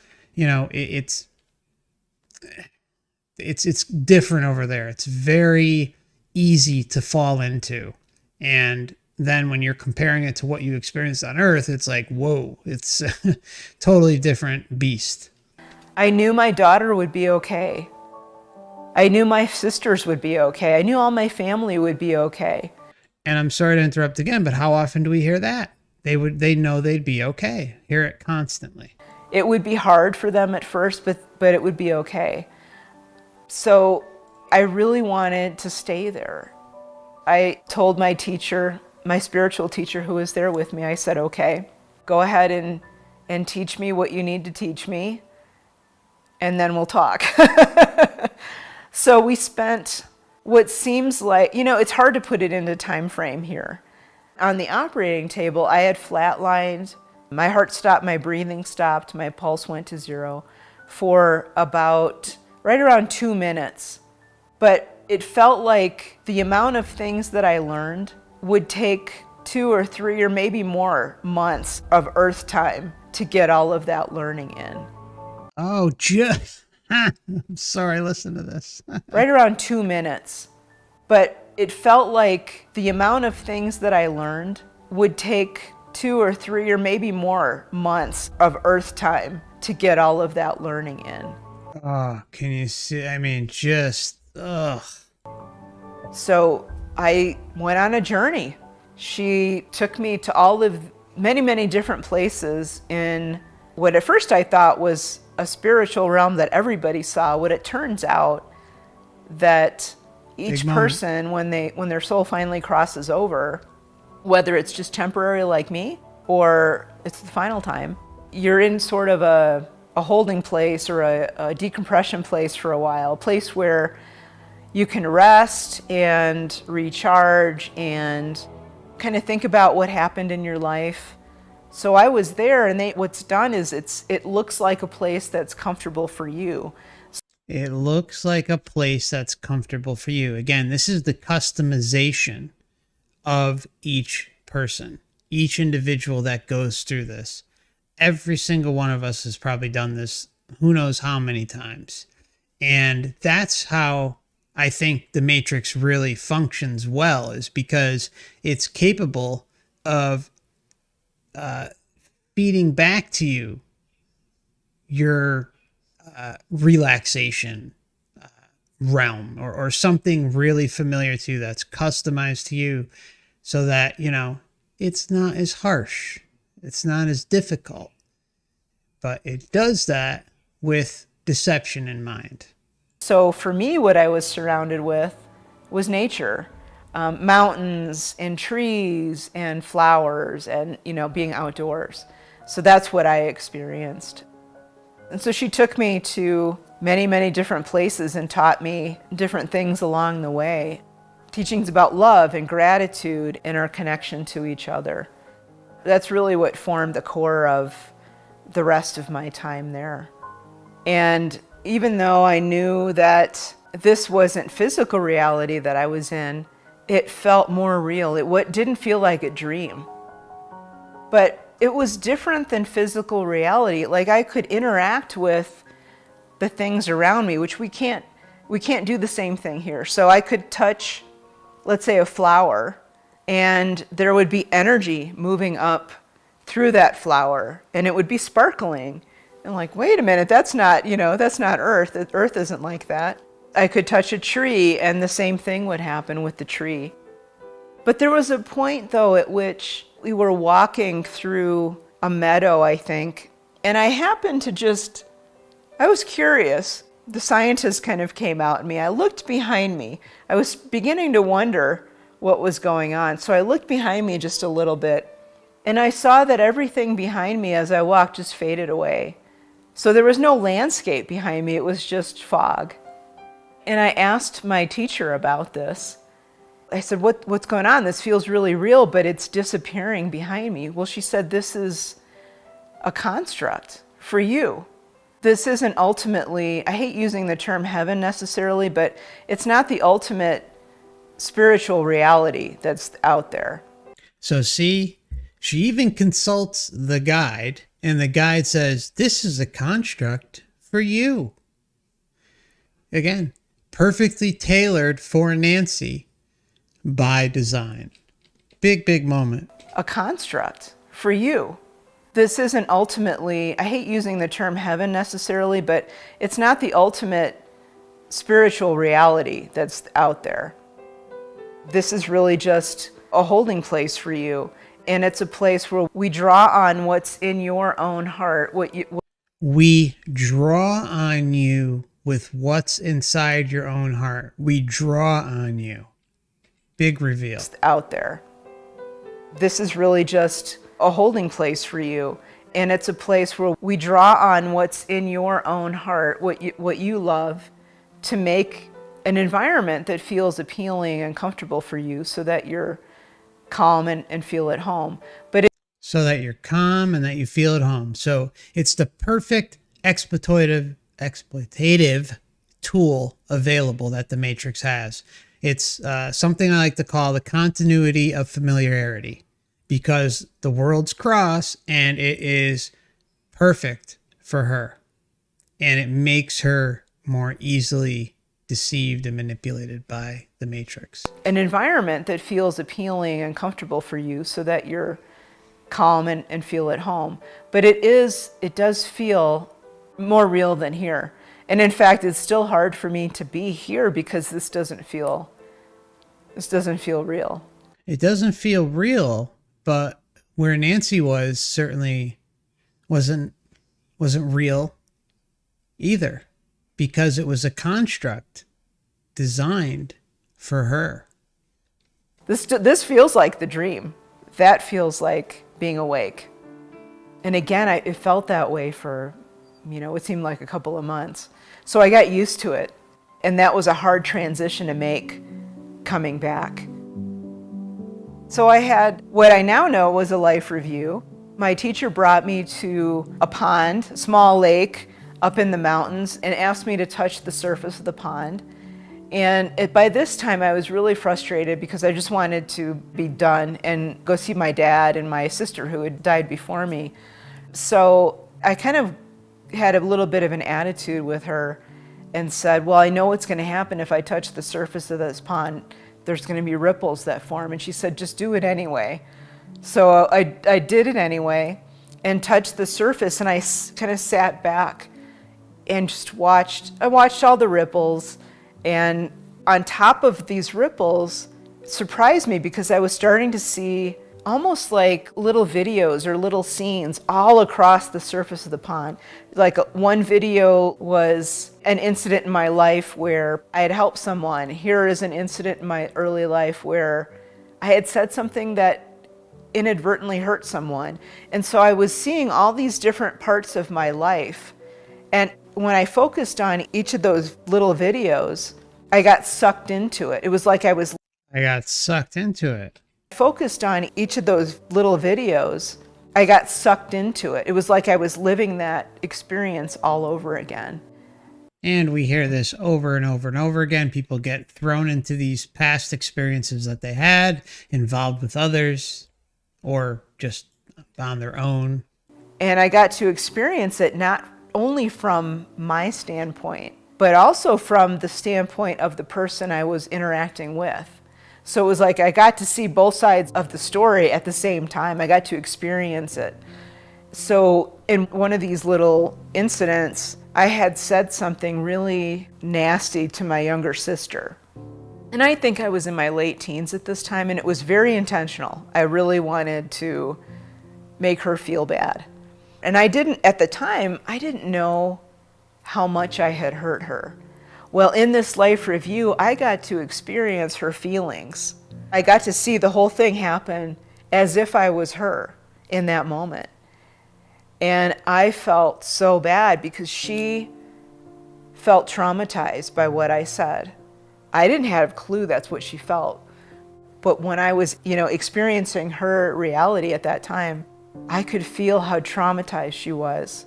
it's different over there. It's very easy to fall into. And then when you're comparing it to what you experienced on Earth, it's like, whoa, it's a totally different beast. I knew my daughter would be okay. I knew my sisters would be okay. I knew all my family would be okay. And I'm sorry to interrupt again, but how often do we hear that? They know they'd be okay. Hear it constantly. It would be hard for them at first, but it would be okay. So I really wanted to stay there. I told my teacher, my spiritual teacher who was there with me, I said, okay, go ahead and teach me what you need to teach me, and then we'll talk. So we spent what seems like, it's hard to put it into time frame here. On the operating table, I had flatlined. My heart stopped, my breathing stopped, my pulse went to 0 for about right around 2 minutes. But it felt like the amount of things that I learned would take 2 or 3 or maybe more months of Earth time to get all of that learning in. Oh, just... I'm sorry, listen to this. Right around 2 minutes. But it felt like the amount of things that I learned would take 2 or 3 or maybe more months of Earth time to get all of that learning in. Oh, can you see? I mean, just, ugh. So I went on a journey. She took me to all of many, many different places in what at first I thought was a spiritual realm that everybody saw. What it turns out that each person, when their soul finally crosses over, whether it's just temporary like me or it's the final time, you're in sort of a holding place or a decompression place for a while, a place where you can rest and recharge and kind of think about what happened in your life. So I was there, and what's done is it looks like a place that's comfortable for you. It looks like a place that's comfortable for you. Again, this is the customization of each person, each individual that goes through this. Every single one of us has probably done this who knows how many times. And that's how I think the Matrix really functions well, is because it's capable of feeding back to you your relaxation realm or something really familiar to you that's customized to you, so that, it's not as harsh. It's not as difficult. But it does that with deception in mind. So for me, what I was surrounded with was nature. Mountains and trees and flowers and, being outdoors. So that's what I experienced. And so she took me to many, many different places and taught me different things along the way. Teachings about love and gratitude and our connection to each other. That's really what formed the core of the rest of my time there. And even though I knew that this wasn't physical reality that I was in, it felt more real. It didn't feel like a dream. But it was different than physical reality. Like, I could interact with the things around me, which we can't do the same thing here. So I could touch, let's say, a flower, and there would be energy moving up through that flower, and it would be sparkling. And like, wait a minute, that's not Earth. Earth isn't like that. I could touch a tree and the same thing would happen with the tree. But there was a point, though, at which we were walking through a meadow, I think, and I happened to I was curious. The scientist kind of came out at me. I looked behind me. I was beginning to wonder what was going on. So I looked behind me just a little bit, And I saw that everything behind me as I walked just faded away. So there was no landscape behind me, it was just fog. And I asked my teacher about this. I said, what's going on? This feels really real, but it's disappearing behind me. Well, she said, this is a construct for you. This isn't ultimately, I hate using the term heaven necessarily, but it's not the ultimate spiritual reality that's out there. So see, she even consults the guide, and the guide says, this is a construct for you. Again, perfectly tailored for Nancy by design. Big, big moment. A construct for you. This isn't ultimately, I hate using the term heaven necessarily, but it's not the ultimate spiritual reality that's out there. This is really just a holding place for you. And it's a place where we draw on what's in your own heart. We draw on you with what's inside your own heart. We draw on you. Big reveal. Out there. This is really just a holding place for you. And it's a place where we draw on what's in your own heart, what you love, to make an environment that feels appealing and comfortable for you so that you're calm and feel at home. So that you're calm and that you feel at home. So it's the perfect exploitative tool available that the Matrix has. It's something I like to call the continuity of familiarity, because the worlds cross and it is perfect for her. And it makes her more easily deceived and manipulated by the Matrix. An environment that feels appealing and comfortable for you so that you're calm and feel at home. But it does feel more real than here. And in fact, it's still hard for me to be here because this doesn't feel real. It doesn't feel real, but where Nancy was certainly wasn't real either, because it was a construct designed for her. This feels like the dream. That feels like being awake. And again, it felt that way for, it seemed like a couple of months. So I got used to it. And that was a hard transition to make coming back. So I had what I now know was a life review. My teacher brought me to a pond, a small lake up in the mountains, and asked me to touch the surface of the pond. And by this time I was really frustrated because I just wanted to be done and go see my dad and my sister who had died before me. So I kind of had a little bit of an attitude with her and said, well, I know what's going to happen if I touch the surface of this pond. There's going to be ripples that form. And she said, just do it anyway. So I did it anyway and touched the surface, and I kind of sat back and just watched. I watched all the ripples, and on top of these ripples, it surprised me because I was starting to see almost like little videos or little scenes all across the surface of the pond. Like one video was an incident in my life where I had helped someone. Here is an incident in my early life where I had said something that inadvertently hurt someone. And so I was seeing all these different parts of my life. And when I focused on each of those little videos, I got sucked into it. It was like I got sucked into it. Focused on each of those little videos, I got sucked into it. It was like I was living that experience all over again. And we hear this over and over and over again. People get thrown into these past experiences that they had, involved with others, or just on their own. And I got to experience it not only from my standpoint, but also from the standpoint of the person I was interacting with. So it was like I got to see both sides of the story at the same time. I got to experience it. So in one of these little incidents, I had said something really nasty to my younger sister. And I think I was in my late teens at this time, and it was very intentional. I really wanted to make her feel bad. And at the time, I didn't know how much I had hurt her. Well, in this life review, I got to experience her feelings. I got to see the whole thing happen as if I was her. in that moment. And I felt so bad because she felt traumatized by what I said. I didn't have a clue that's what she felt. But when I was, experiencing her reality at that time, I could feel how traumatized she was.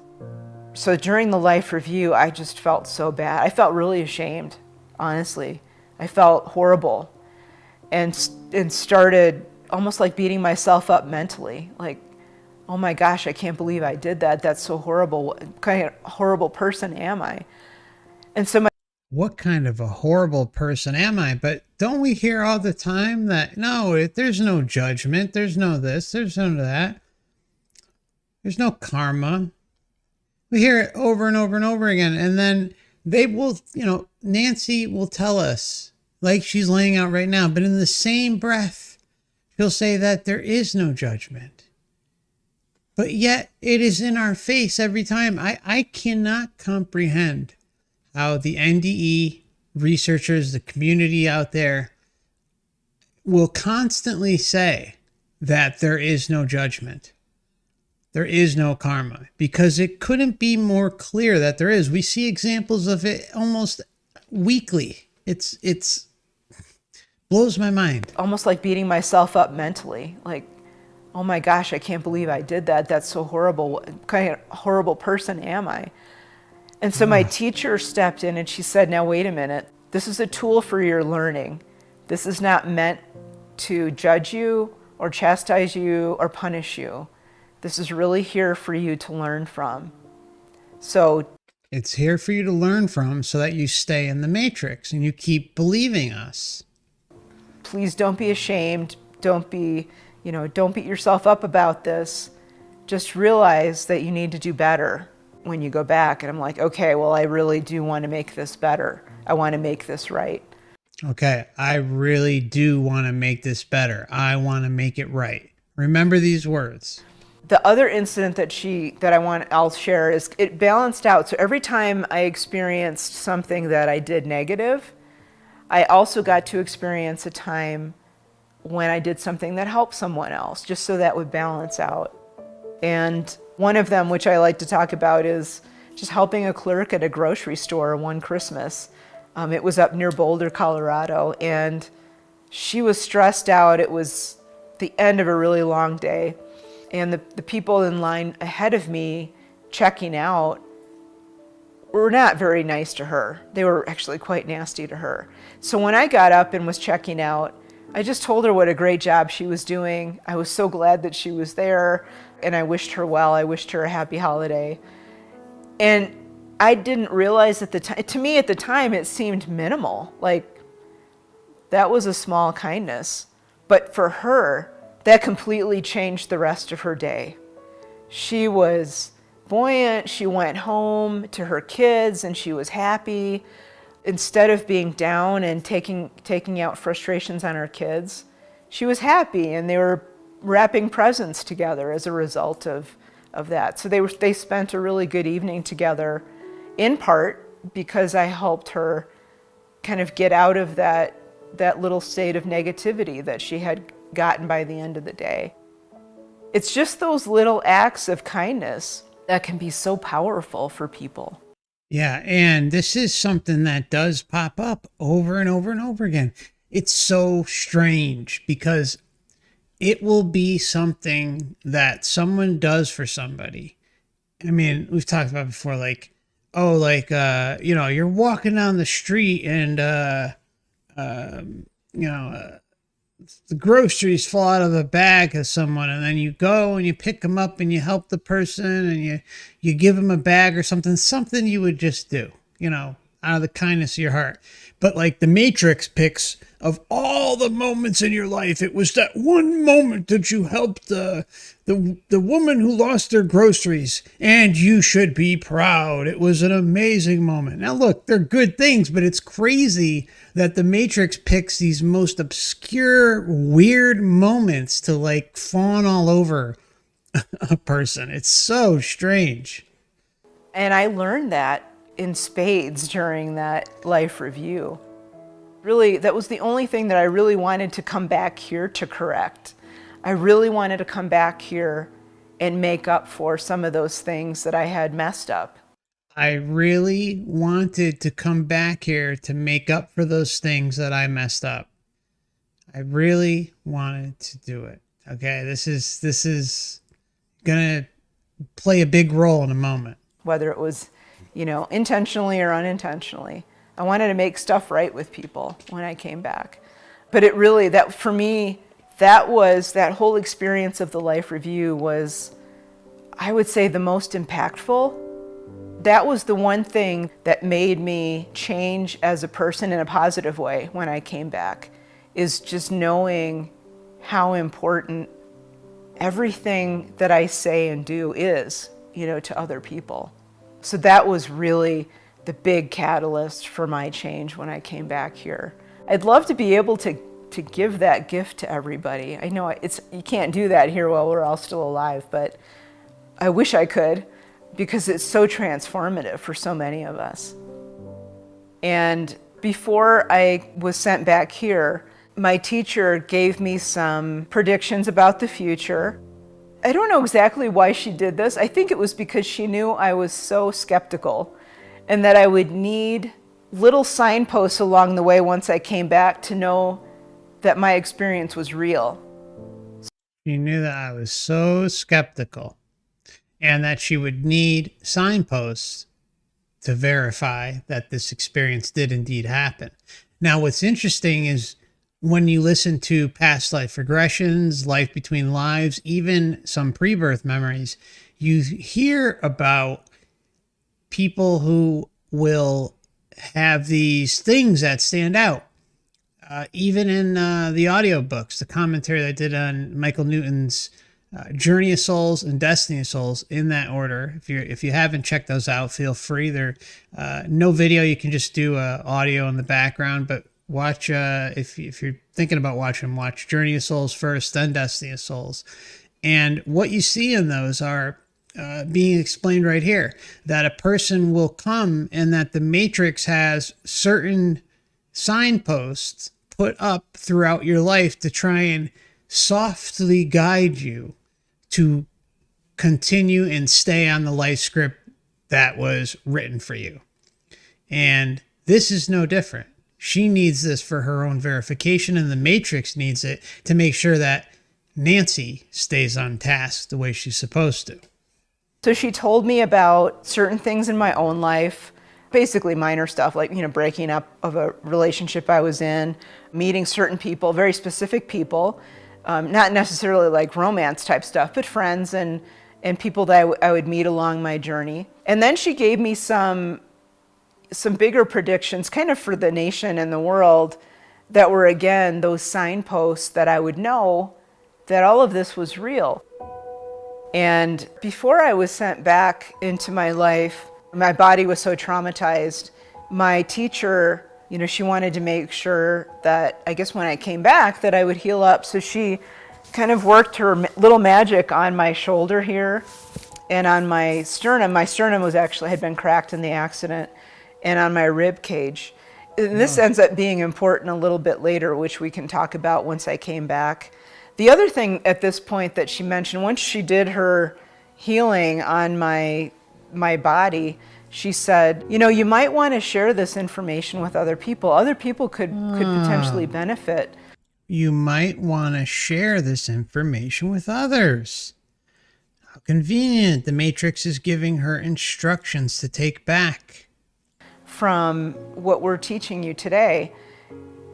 So during the life review, I just felt so bad. I felt really ashamed, honestly. I felt horrible and started almost like beating myself up mentally. Like, oh my gosh, I can't believe I did that. That's so horrible. What kind of horrible person am I? And so what kind of a horrible person am I? But don't we hear all the time that, no, there's no judgment. There's no this, there's no that. There's no karma. We hear it over and over and over again. And then they will, Nancy will tell us, like she's laying out right now, but in the same breath, she'll say that there is no judgment. But yet it is in our face every time. I cannot comprehend how the NDE researchers, the community out there, will constantly say that there is no judgment. There is no karma, because it couldn't be more clear that there is. We see examples of it almost weekly. It's blows my mind. Almost like beating myself up mentally. Like, oh my gosh, I can't believe I did that. That's so horrible. What kind of horrible person am I? And so my teacher stepped in and she said, now wait a minute. This is a tool for your learning. This is not meant to judge you or chastise you or punish you. This is really here for you to learn from. So it's here for you to learn from so that you stay in the matrix and you keep believing us. Please don't be ashamed. Don't beat yourself up about this. Just realize that you need to do better when you go back. And I'm like, okay, well, I really do want to make this better. I want to make this right. Okay, I really do want to make this better. I want to make it right. Remember these words. The other incident I'll share is it balanced out. So every time I experienced something that I did negative, I also got to experience a time when I did something that helped someone else, just so that would balance out. And one of them, which I like to talk about, is just helping a clerk at a grocery store one Christmas. It was up near Boulder, Colorado, and she was stressed out. It was the end of a really long day. And the people in line ahead of me checking out were not very nice to her. They were actually quite nasty to her. So when I got up and was checking out, I just told her what a great job she was doing. I was so glad that she was there, and I wished her well. I wished her a happy holiday. And I didn't realize at the time, to me at the time, it seemed minimal. Like, that was a small kindness. But for her, that completely changed the rest of her day. She was buoyant. She went home to her kids and she was happy. Instead of being down and taking out frustrations on her kids, she was happy, and they were wrapping presents together as a result of that. So they spent a really good evening together, in part because I helped her kind of get out of that little state of negativity that she had gotten by the end of the day. It's just those little acts of kindness that can be so powerful for people. Yeah, and this is something that does pop up over and over and over again. It's so strange because it will be something that someone does for somebody. I mean, we've talked about before, like, you're walking down the street and, the groceries fall out of the bag of someone, and then you go and you pick them up and you help the person and you give them a bag or something you would just do, out of the kindness of your heart. But like the Matrix picks of all the moments in your life, it was that one moment that you helped the woman who lost their groceries, and you should be proud. It was an amazing moment. Now look, they're good things, but it's crazy that the Matrix picks these most obscure, weird moments to like fawn all over a person. It's so strange. And I learned that in spades during that life review. Really, that was the only thing that I really wanted to come back here to correct. I really wanted to come back here and make up for some of those things that I had messed up. I really wanted to come back here to make up for those things that I messed up. I really wanted to do it. Okay, this is gonna play a big role in a moment. Whether it was, intentionally or unintentionally. I wanted to make stuff right with people when I came back. But it really, that for me, that whole experience of the life review was, I would say, the most impactful. That was the one thing that made me change as a person in a positive way when I came back, is just knowing how important everything that I say and do is, to other people. So that was really the big catalyst for my change when I came back here. I'd love to be able to give that gift to everybody. I know you can't do that here while we're all still alive, but I wish I could, because it's so transformative for so many of us. And before I was sent back here, my teacher gave me some predictions about the future. I don't know exactly why she did this. I think it was because she knew I was so skeptical and that I would need little signposts along the way once I came back to know that my experience was real. She knew that I was so skeptical and that she would need signposts to verify that this experience did indeed happen. Now, what's interesting is when you listen to past life regressions, life between lives, even some pre-birth memories, you hear about people who will have these things that stand out. Even in the audiobooks, the commentary that I did on Michael Newton's Journey of Souls and Destiny of Souls, in that order. If you haven't checked those out, feel free. They're no video. You can just do audio in the background, but watch, if you're thinking about watching, watch Journey of Souls first, then Destiny of Souls. And what you see in those are being explained right here, that a person will come and that the Matrix has certain signposts put up throughout your life to try and softly guide you to continue and stay on the life script that was written for you. And this is no different. She needs this for her own verification, and the Matrix needs it to make sure that Nancy stays on task the way she's supposed to. So she told me about certain things in my own life, basically minor stuff like, breaking up of a relationship I was in, meeting certain people, very specific people, not necessarily like romance type stuff, but friends and people that I would meet along my journey. And then she gave me some bigger predictions kind of for the nation and the world that were, again, those signposts that I would know that all of this was real. And before I was sent back into my life, my body was so traumatized. My teacher, she wanted to make sure that, I guess when I came back, that I would heal up. So she kind of worked her little magic on my shoulder here and on my sternum. My sternum had been cracked in the accident, and on my rib cage. And this ends up being important a little bit later, which we can talk about once I came back. The other thing at this point that she mentioned, once she did her healing on my body, she said, you might want to share this information with other people. Other people could potentially benefit. You might want to share this information with others. How convenient. The Matrix is giving her instructions to take back from what we're teaching you today.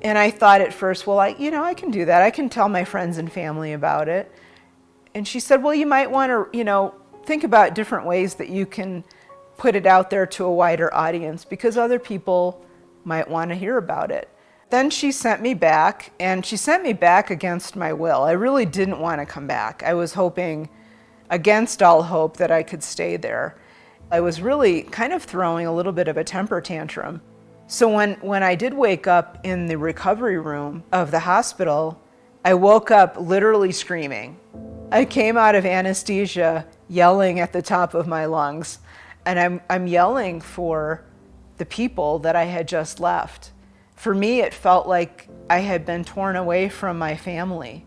And I thought at first, well, I can do that. I can tell my friends and family about it. And she said, well, you might want to, think about different ways that you can put it out there to a wider audience, because other people might want to hear about it. Then she sent me back, and she sent me back against my will. I really didn't want to come back. I was hoping, against all hope, that I could stay there. I was really kind of throwing a little bit of a temper tantrum. So when I did wake up in the recovery room of the hospital, I woke up literally screaming. I came out of anesthesia yelling at the top of my lungs, and I'm yelling for the people that I had just left. For me, it felt like I had been torn away from my family,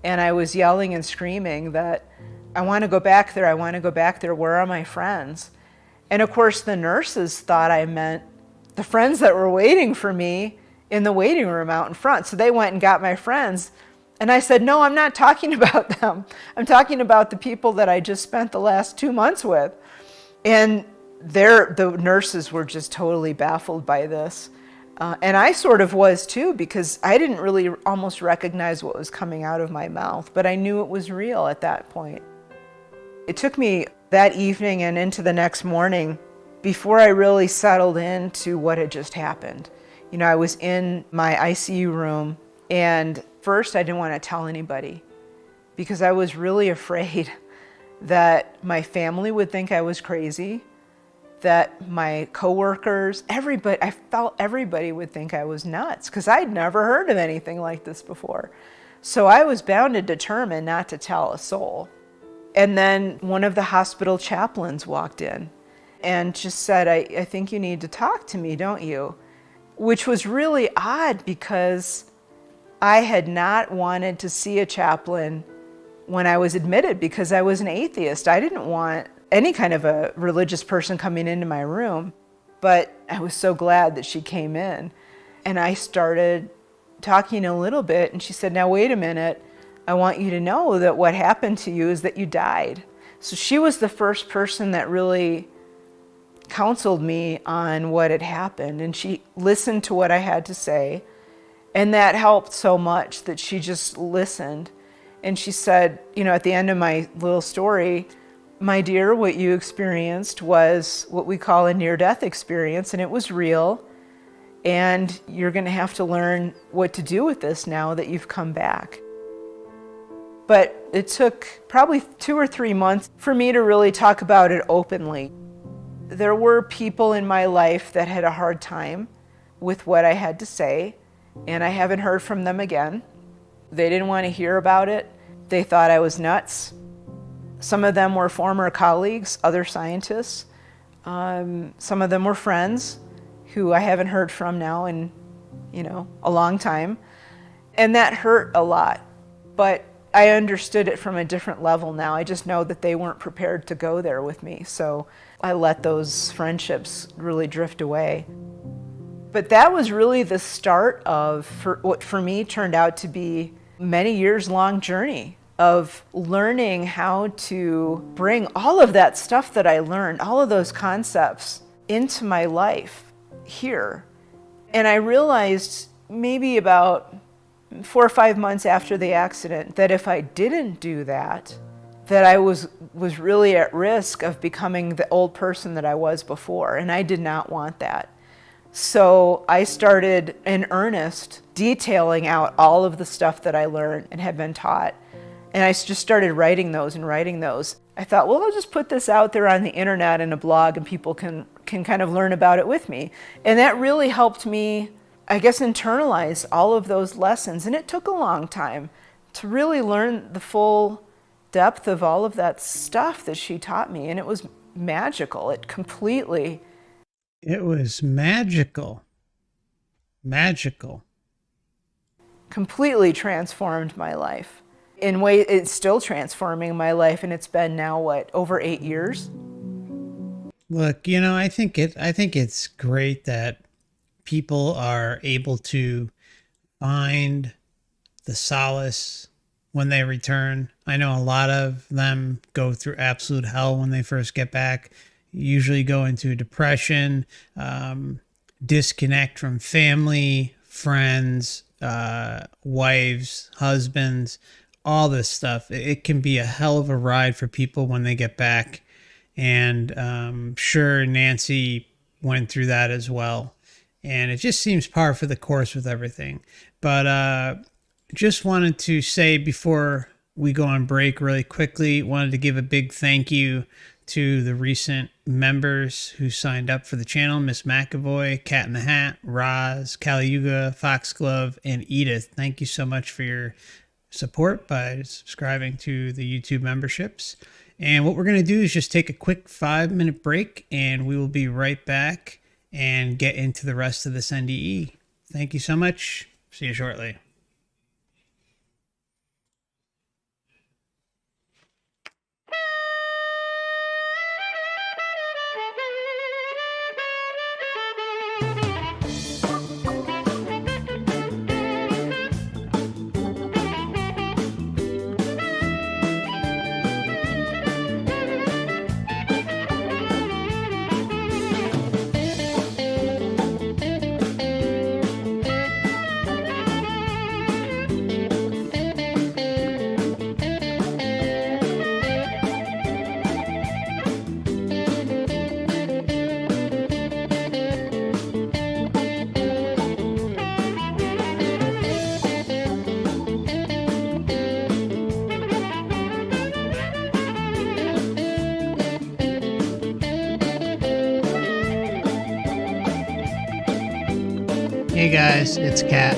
and I was yelling and screaming that I want to go back there. I want to go back there. Where are my friends? And of course, the nurses thought I meant the friends that were waiting for me in the waiting room out in front. So they went and got my friends. And I said, no, I'm not talking about them. I'm talking about the people that I just spent the last 2 months with. And the nurses were just totally baffled by this. And I sort of was too, because I didn't really almost recognize what was coming out of my mouth, but I knew it was real at that point. It took me that evening and into the next morning before I really settled into what had just happened. You know, I was in my ICU room, and first I didn't want to tell anybody because I was really afraid that my family would think I was crazy, that my coworkers, everybody, I felt everybody would think I was nuts because I'd never heard of anything like this before. So I was bound and determined not to tell a soul. And then one of the hospital chaplains walked in and just said, I think you need to talk to me, don't you? Which was really odd because I had not wanted to see a chaplain when I was admitted because I was an atheist. I didn't want any kind of a religious person coming into my room, but I was so glad that she came in. And I started talking a little bit, and she said, now wait a minute, I want you to know that what happened to you is that you died. So she was the first person that really counseled me on what had happened, and she listened to what I had to say, and that helped so much that she just listened. And she said, you know, at the end of my little story, my dear, what you experienced was what we call a near-death experience, and it was real, and you're going to have to learn what to do with this now that you've come back. But it took probably 2 or 3 months for me to really talk about it openly. There were people in my life that had a hard time with what I had to say, and I haven't heard from them again. They didn't want to hear about it. They thought I was nuts. Some of them were former colleagues, other scientists. Some of them were friends who I haven't heard from now in, a long time. And that hurt a lot. But I understood it from a different level now. I just know that they weren't prepared to go there with me. So I let those friendships really drift away. But that was really the start of what for me turned out to be many years long journey of learning how to bring all of that stuff that I learned, all of those concepts into my life here. And I realized maybe about 4 or 5 months after the accident that if I didn't do that, that I was really at risk of becoming the old person that I was before, and I did not want that. So I started in earnest detailing out all of the stuff that I learned and had been taught. And I just started writing those. I thought, well, I'll just put this out there on the internet in a blog and people can kind of learn about it with me. And that really helped me, I guess, internalize all of those lessons. And it took a long time to really learn the full depth of all of that stuff that she taught me. And it was magical. It was magical. Magical. Completely transformed my life. In ways, it's still transforming my life, and it's been now, over 8 years? Look, I think it's great that people are able to find the solace when they return. I know a lot of them go through absolute hell when they first get back, usually go into depression, disconnect from family, friends, wives, husbands, all this stuff. It can be a hell of a ride for people when they get back. And sure, Nancy went through that as well. And it just seems par for the course with everything. But just wanted to say before we go on break really quickly, wanted to give a big thank you to the recent members who signed up for the channel: Miss McAvoy, Cat in the Hat, Roz, Caliuga, Foxglove, and Edith. Thank you so much for your support by subscribing to the YouTube memberships. And what we're going to do is just take a quick 5-minute break, and we will be right back and get into the rest of this NDE. Thank you so much. See you shortly. Hey guys, it's Kat.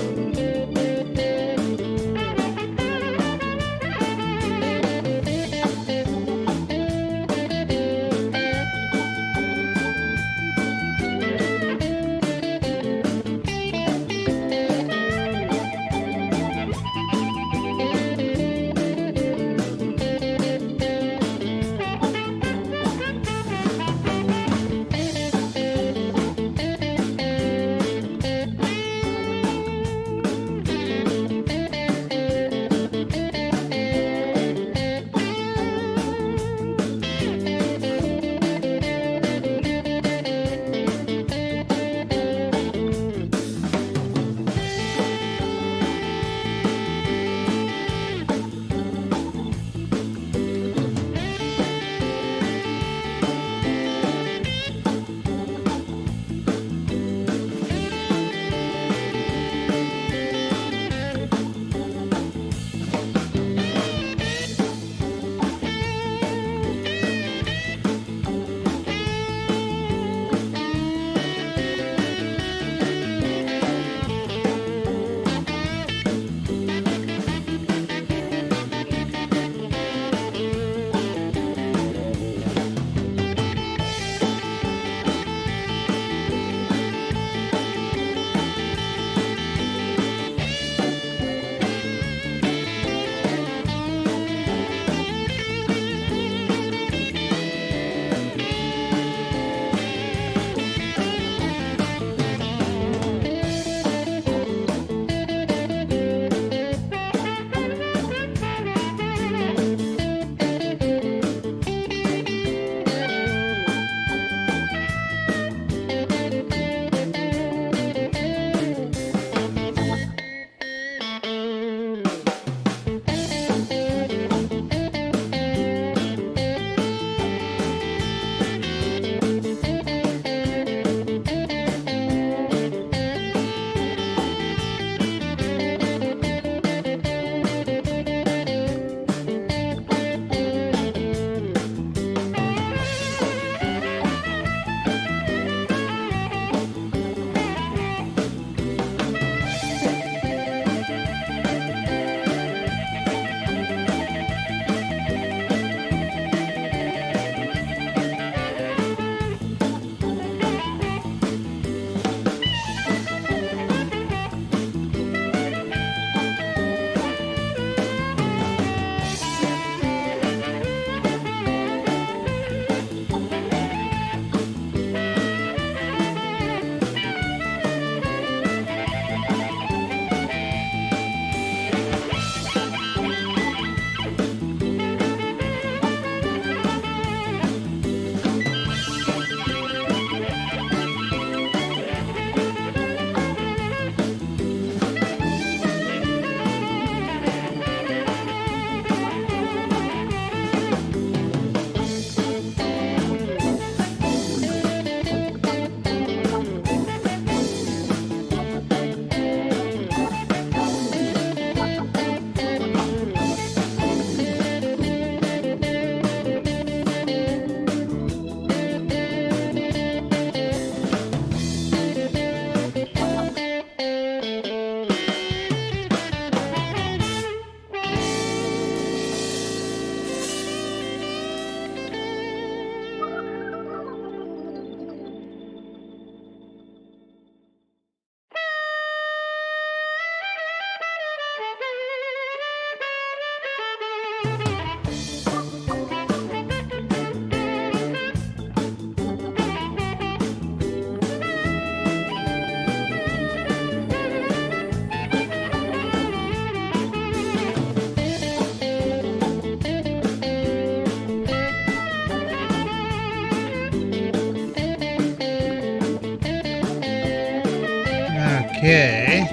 Okay,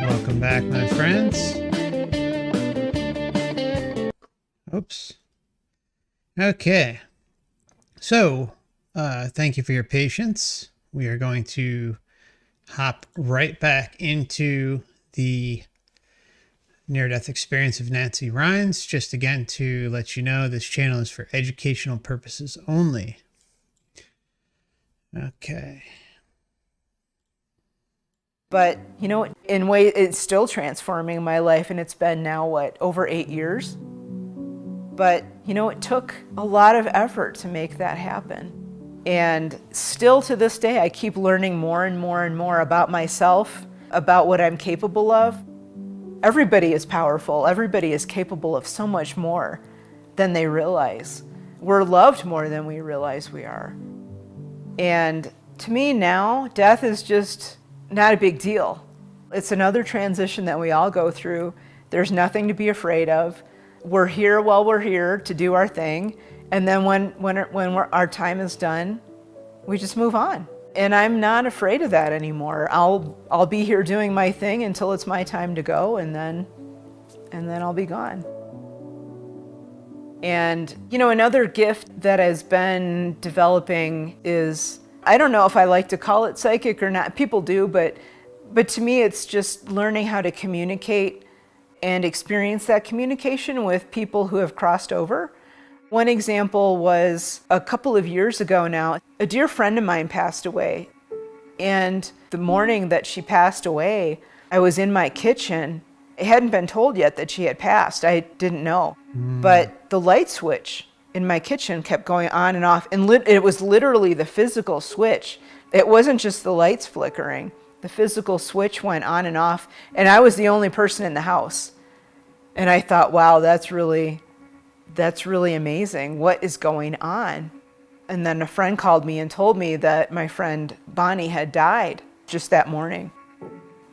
welcome back, my friends. Oops. Okay, so thank you for your patience. We are going to hop right back into the near-death experience of Nancy Rynes. Just again to let you know, this channel is for educational purposes only. Okay. But, you know, in way it's still transforming my life, and it's been now, what, over 8 years? But, you know, it took a lot of effort to make that happen. And still to this day, I keep learning more and more and more about myself, about what I'm capable of. Everybody is powerful. Everybody is capable of so much more than they realize. We're loved more than we realize we are. And to me now, death is just not a big deal. It's another transition that we all go through. There's nothing to be afraid of. We're here while we're here to do our thing. And then when our time is done, we just move on. And I'm not afraid of that anymore. I'll be here doing my thing until it's my time to go, and then I'll be gone. And, you know, another gift that has been developing is, I don't know if I like to call it psychic or not. People do, but to me, it's just learning how to communicate and experience that communication with people who have crossed over. One example was a couple of years ago now, a dear friend of mine passed away. And the morning that she passed away, I was in my kitchen. It hadn't been told yet that she had passed. I didn't know. But the light switch in my kitchen kept going on and off. And it was literally the physical switch. It wasn't just the lights flickering. The physical switch went on and off. And I was the only person in the house. And I thought, wow, that's really amazing. What is going on? And then a friend called me and told me that my friend Bonnie had died just that morning.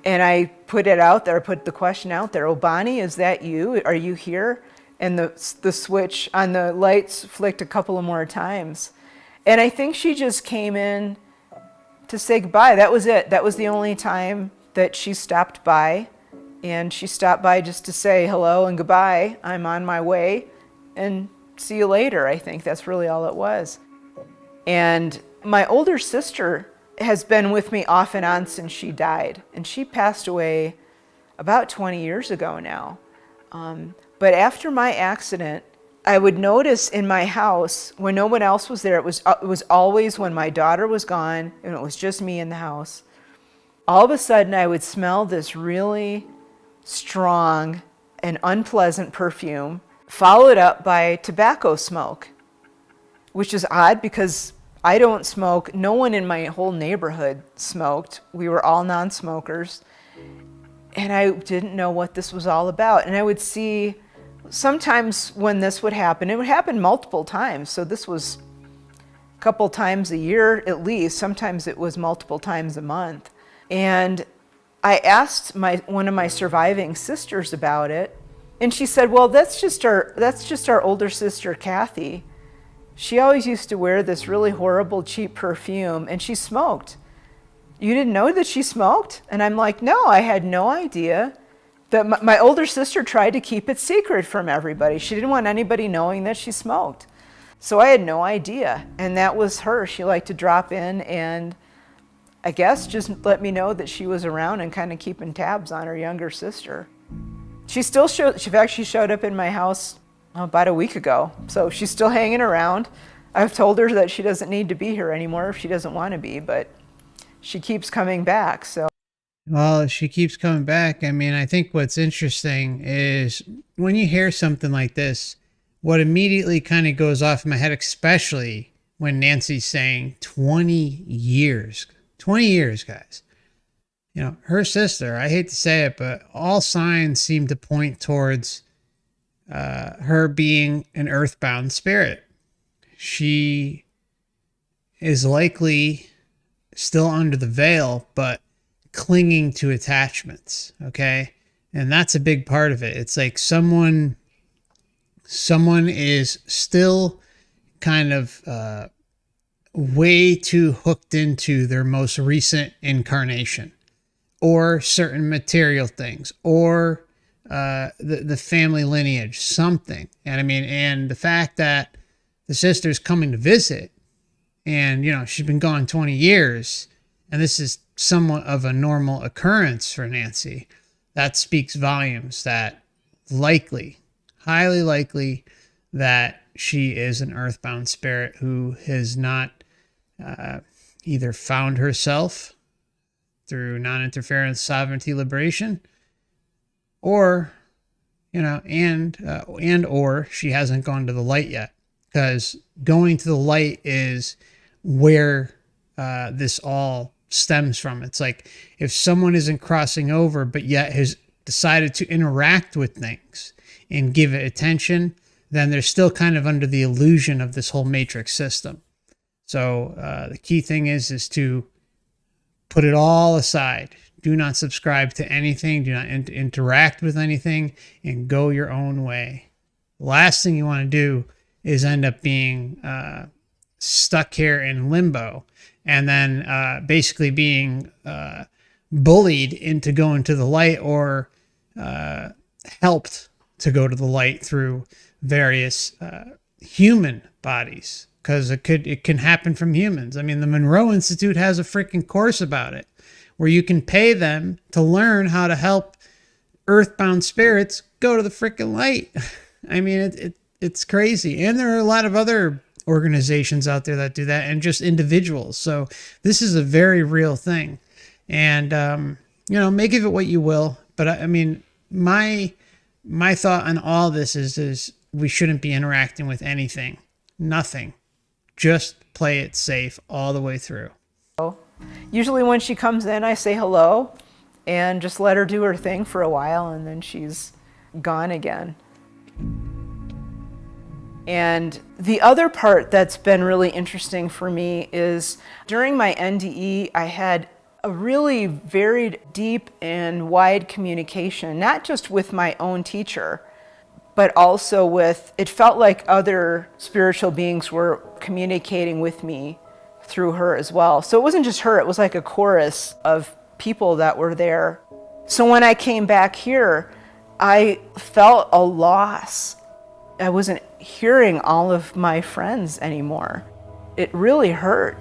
And I put it out there, put the question out there, oh, Bonnie, is that you? Are you here? And the switch on the lights flicked a couple of more times. And I think she just came in to say goodbye. That was it. That was the only time that she stopped by. And she stopped by just to say hello and goodbye. I'm on my way. And see you later. I think that's really all it was. And my older sister has been with me off and on since she died. And she passed away about 20 years ago now. But after my accident, I would notice in my house, when no one else was there, it was always when my daughter was gone and it was just me in the house. All of a sudden, I would smell this really strong and unpleasant perfume, followed up by tobacco smoke, which is odd because I don't smoke. No one in my whole neighborhood smoked. We were all non-smokers. And I didn't know what this was all about. And I would see sometimes when this would happen, it would happen multiple times. So this was a couple times a year at least. Sometimes it was multiple times a month. And I asked one of my surviving sisters about it. And she said, well, that's just our older sister, Kathy. She always used to wear this really horrible, cheap perfume, and she smoked. You didn't know that she smoked? And I'm like, no, I had no idea. That my older sister tried to keep it secret from everybody. She didn't want anybody knowing that she smoked. So I had no idea. And that was her. She liked to drop in and I guess just let me know that she was around and kind of keeping tabs on her younger sister. She actually showed up in my house about a week ago. So she's still hanging around. I've told her that she doesn't need to be here anymore if she doesn't want to be, but she keeps coming back. So. Well, she keeps coming back. I mean, I think what's interesting is when you hear something like this, what immediately kind of goes off in my head, especially when Nancy's saying 20 years, 20 years, guys. You know, her sister, I hate to say it, but all signs seem to point towards her being an earthbound spirit. She is likely still under the veil, but clinging to attachments. Okay. And that's a big part of it. It's like someone is still kind of way too hooked into their most recent incarnation or certain material things or the family lineage, something. And I mean, and the fact that the sister's coming to visit and, you know, she's been gone 20 years and this is somewhat of a normal occurrence for Nancy, that speaks volumes that likely, highly likely that she is an earthbound spirit who has not either found herself through non-interference sovereignty liberation, or, and or she hasn't gone to the light yet, because going to the light is where this all stems from. It's like if someone isn't crossing over, but yet has decided to interact with things and give it attention, then they're still kind of under the illusion of this whole matrix system. So the key thing is to put it all aside. Do not subscribe to anything. Do not interact with anything, and go your own way. The last thing you want to do is end up being stuck here in limbo, and then basically being bullied into going to the light, or helped to go to the light through various human bodies, because it can happen from humans. I mean, the Monroe Institute has a freaking course about it, where you can pay them to learn how to help earthbound spirits go to the freaking light. I mean, it's crazy. And there are a lot of other organizations out there that do that, and just individuals. So this is a very real thing. And, make of it what you will. But I mean, my thought on all this is we shouldn't be interacting with anything. Nothing. Just play it safe all the way through. Usually when she comes in, I say hello and just let her do her thing for a while, and then she's gone again. And the other part that's been really interesting for me is during my NDE, I had a really very deep and wide communication, not just with my own teacher, but also with, it felt like other spiritual beings were communicating with me through her as well. So it wasn't just her, it was like a chorus of people that were there. So when I came back here, I felt a loss. I wasn't hearing all of my friends anymore. It really hurt.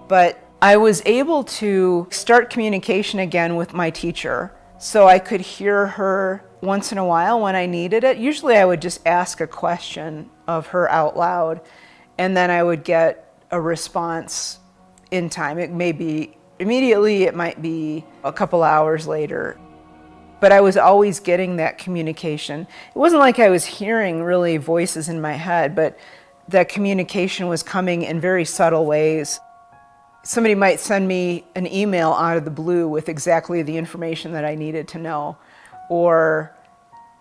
But I was able to start communication again with my teacher, so I could hear her once in a while when I needed it. Usually I would just ask a question of her out loud, and then I would get a response in time. It may be immediately, it might be a couple hours later. But I was always getting that communication. It wasn't like I was hearing really voices in my head, but that communication was coming in very subtle ways. Somebody might send me an email out of the blue with exactly the information that I needed to know, or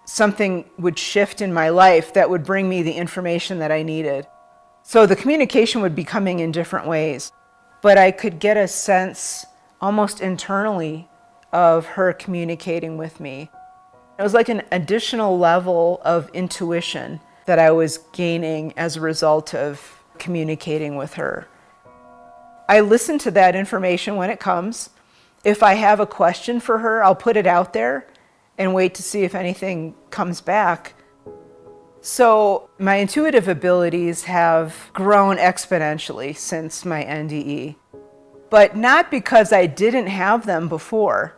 something would shift in my life that would bring me the information that I needed. So the communication would be coming in different ways, but I could get a sense almost internally of her communicating with me. It was like an additional level of intuition that I was gaining as a result of communicating with her. I listen to that information when it comes. If I have a question for her, I'll put it out there and wait to see if anything comes back. So my intuitive abilities have grown exponentially since my NDE, but not because I didn't have them before.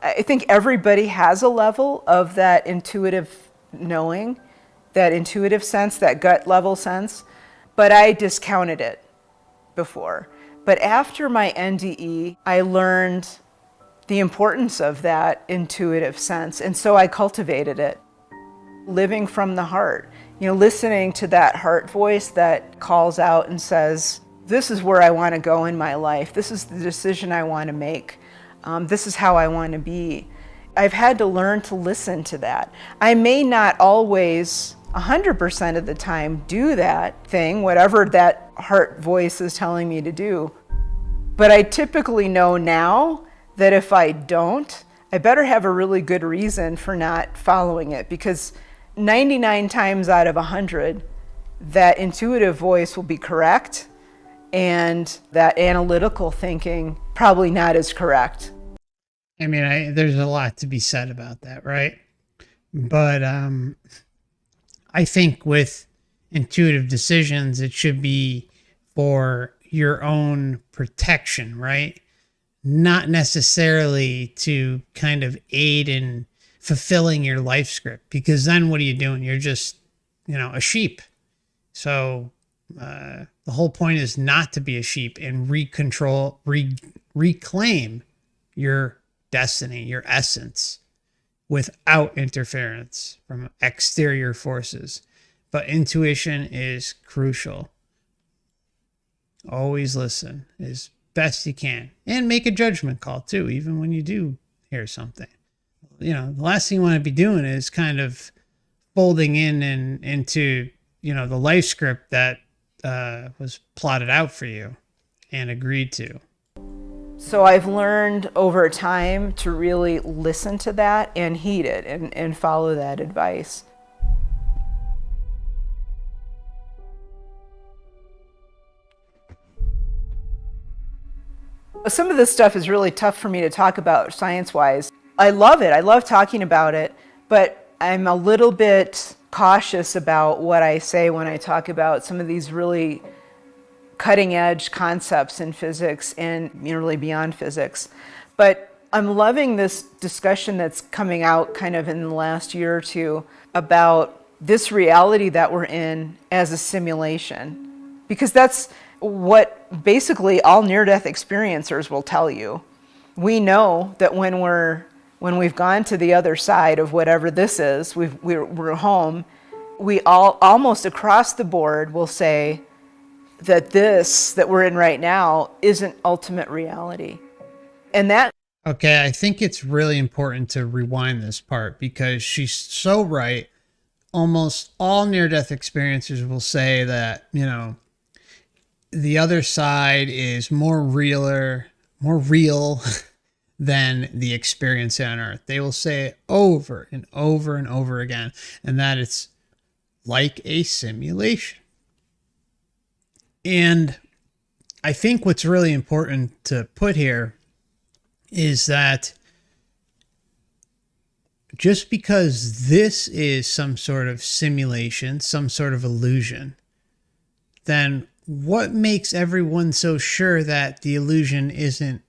I think everybody has a level of that intuitive knowing, that intuitive sense, that gut level sense, but I discounted it before. But after my NDE, I learned the importance of that intuitive sense, and so I cultivated it. Living from the heart, listening to that heart voice that calls out and says, this is where I want to go in my life. This is the decision I want to make. This is how I want to be. I've had to learn to listen to that. I may not always, 100% of the time, do that thing, whatever that heart voice is telling me to do. But I typically know now that if I don't, I better have a really good reason for not following it, because 99 times out of 100, that intuitive voice will be correct, and that analytical thinking probably not as correct. I mean, there's a lot to be said about that, right? But I think with intuitive decisions, it should be for your own protection, right? Not necessarily to kind of aid in fulfilling your life script, because then what are you doing? You're just, a sheep. So the whole point is not to be a sheep and reclaim your destiny, your essence, without interference from exterior forces. But intuition is crucial. Always listen as best you can and make a judgment call too, even when you do hear something. The last thing you want to be doing is kind of folding into the life script that was plotted out for you and agreed to. So I've learned over time to really listen to that and heed it and follow that advice. Some of this stuff is really tough for me to talk about science-wise. I love it. I love talking about it, but I'm a little bit cautious about what I say when I talk about some of these really cutting-edge concepts in physics and really beyond physics. But I'm loving this discussion that's coming out kind of in the last year or two about this reality that we're in as a simulation, because that's what basically all near-death experiencers will tell you. We know that when we've gone to the other side of whatever this is, we're home, we all almost across the board will say that this that we're in right now isn't ultimate reality. And that... Okay, I think it's really important to rewind this part because she's so right. Almost all near-death experiencers will say that, the other side is more real than the experience on Earth. They will say it over and over and over again, and that it's like a simulation. And I think what's really important to put here is that just because this is some sort of simulation, some sort of illusion, then what makes everyone so sure that the illusion isn't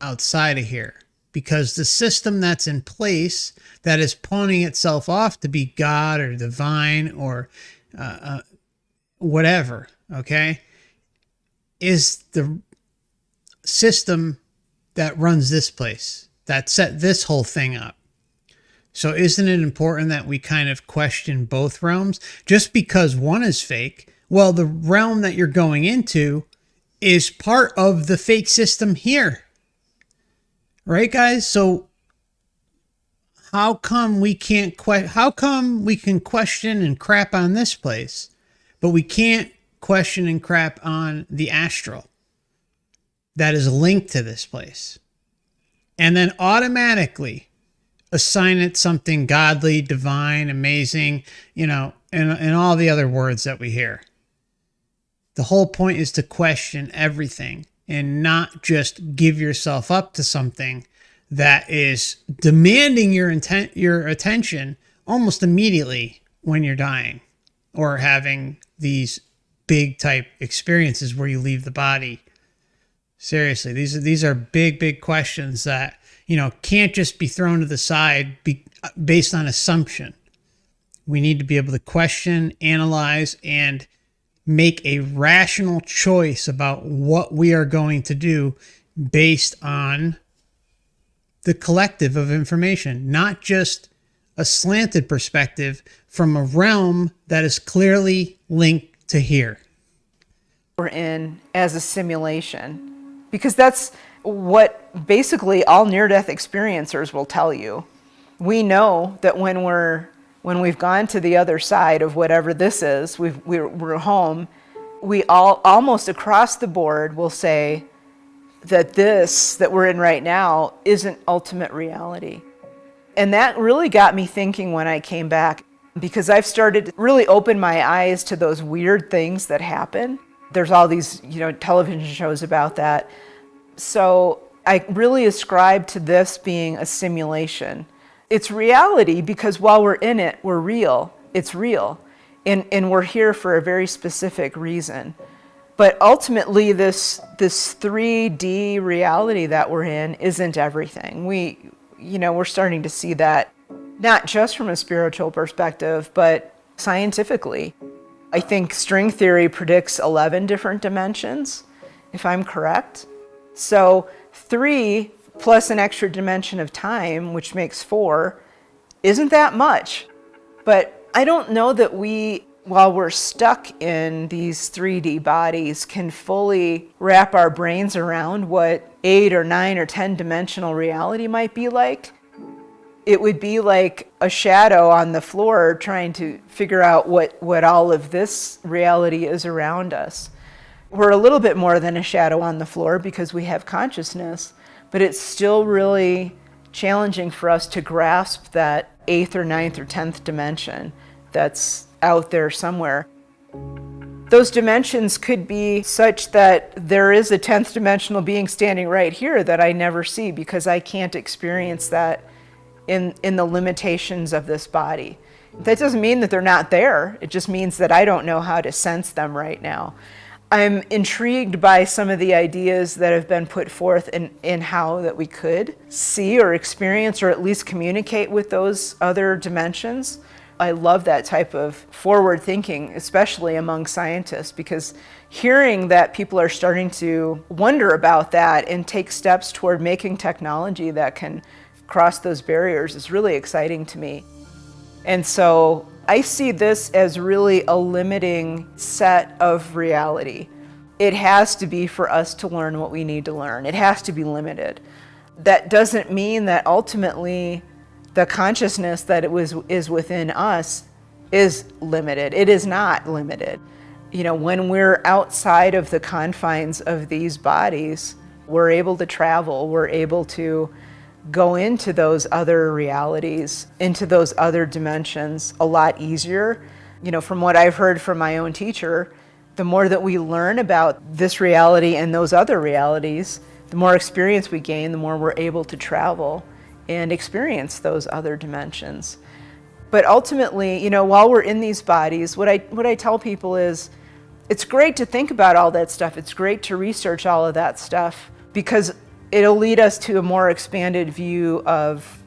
outside of here? Because the system that's in place that is pawning itself off to be God or divine or whatever, okay, is the system that runs this place, that set this whole thing up. So isn't it important that we kind of question both realms? Just because one is fake, well, the realm that you're going into is part of the fake system here. Right, guys? So how come we can question and crap on this place, but we can't question and crap on the astral that is linked to this place, and then automatically assign it something godly, divine, amazing, and all the other words that we hear? The whole point is to question everything and not just give yourself up to something that is demanding your attention almost immediately when you're dying or having these big type experiences where you leave the body. Seriously, these are big questions that, can't just be thrown to the side based on assumption. We need to be able to question, analyze, and make a rational choice about what we are going to do based on the collective of information, not just a slanted perspective from a realm that is clearly linked to here. We're in as a simulation, because that's what basically all near-death experiencers will tell you. We know that when we've gone to the other side of whatever this is, we're home, we all almost across the board will say that this that we're in right now isn't ultimate reality. And that really got me thinking when I came back, because I've started to really open my eyes to those weird things that happen. There's all these, television shows about that. So I really ascribe to this being a simulation. It's reality because while we're in it, we're real. It's real. And we're here for a very specific reason. But ultimately, this 3D reality that we're in isn't everything. We're starting to see that not just from a spiritual perspective, but scientifically. I think string theory predicts 11 different dimensions, if I'm correct. So 3 plus an extra dimension of time, which makes 4, isn't that much. But I don't know that we, while we're stuck in these 3D bodies, can fully wrap our brains around what 8 or 9 or 10 dimensional reality might be like. It would be like a shadow on the floor trying to figure out what all of this reality is around us. We're a little bit more than a shadow on the floor because we have consciousness, but it's still really challenging for us to grasp that 8th or 9th or 10th dimension that's out there somewhere. Those dimensions could be such that there is a 10th dimensional being standing right here that I never see because I can't experience that in the limitations of this body. That doesn't mean that they're not there. It just means that I don't know how to sense them right now. I'm intrigued by some of the ideas that have been put forth in how that we could see or experience or at least communicate with those other dimensions. I love that type of forward thinking, especially among scientists, because hearing that people are starting to wonder about that and take steps toward making technology that can cross those barriers is really exciting to me. And so I see this as really a limiting set of reality. It has to be for us to learn what we need to learn. It has to be limited. That doesn't mean that ultimately the consciousness that is within us is limited. It is not limited. You know, when we're outside of the confines of these bodies, we're able to travel, we're able to go into those other realities, into those other dimensions a lot easier. You know, from what I've heard from my own teacher, the more that we learn about this reality and those other realities, the more experience we gain, the more we're able to travel and experience those other dimensions. But ultimately, you know, while we're in these bodies, what I tell people is, it's great to think about all that stuff. It's great to research all of that stuff because it'll lead us to a more expanded view of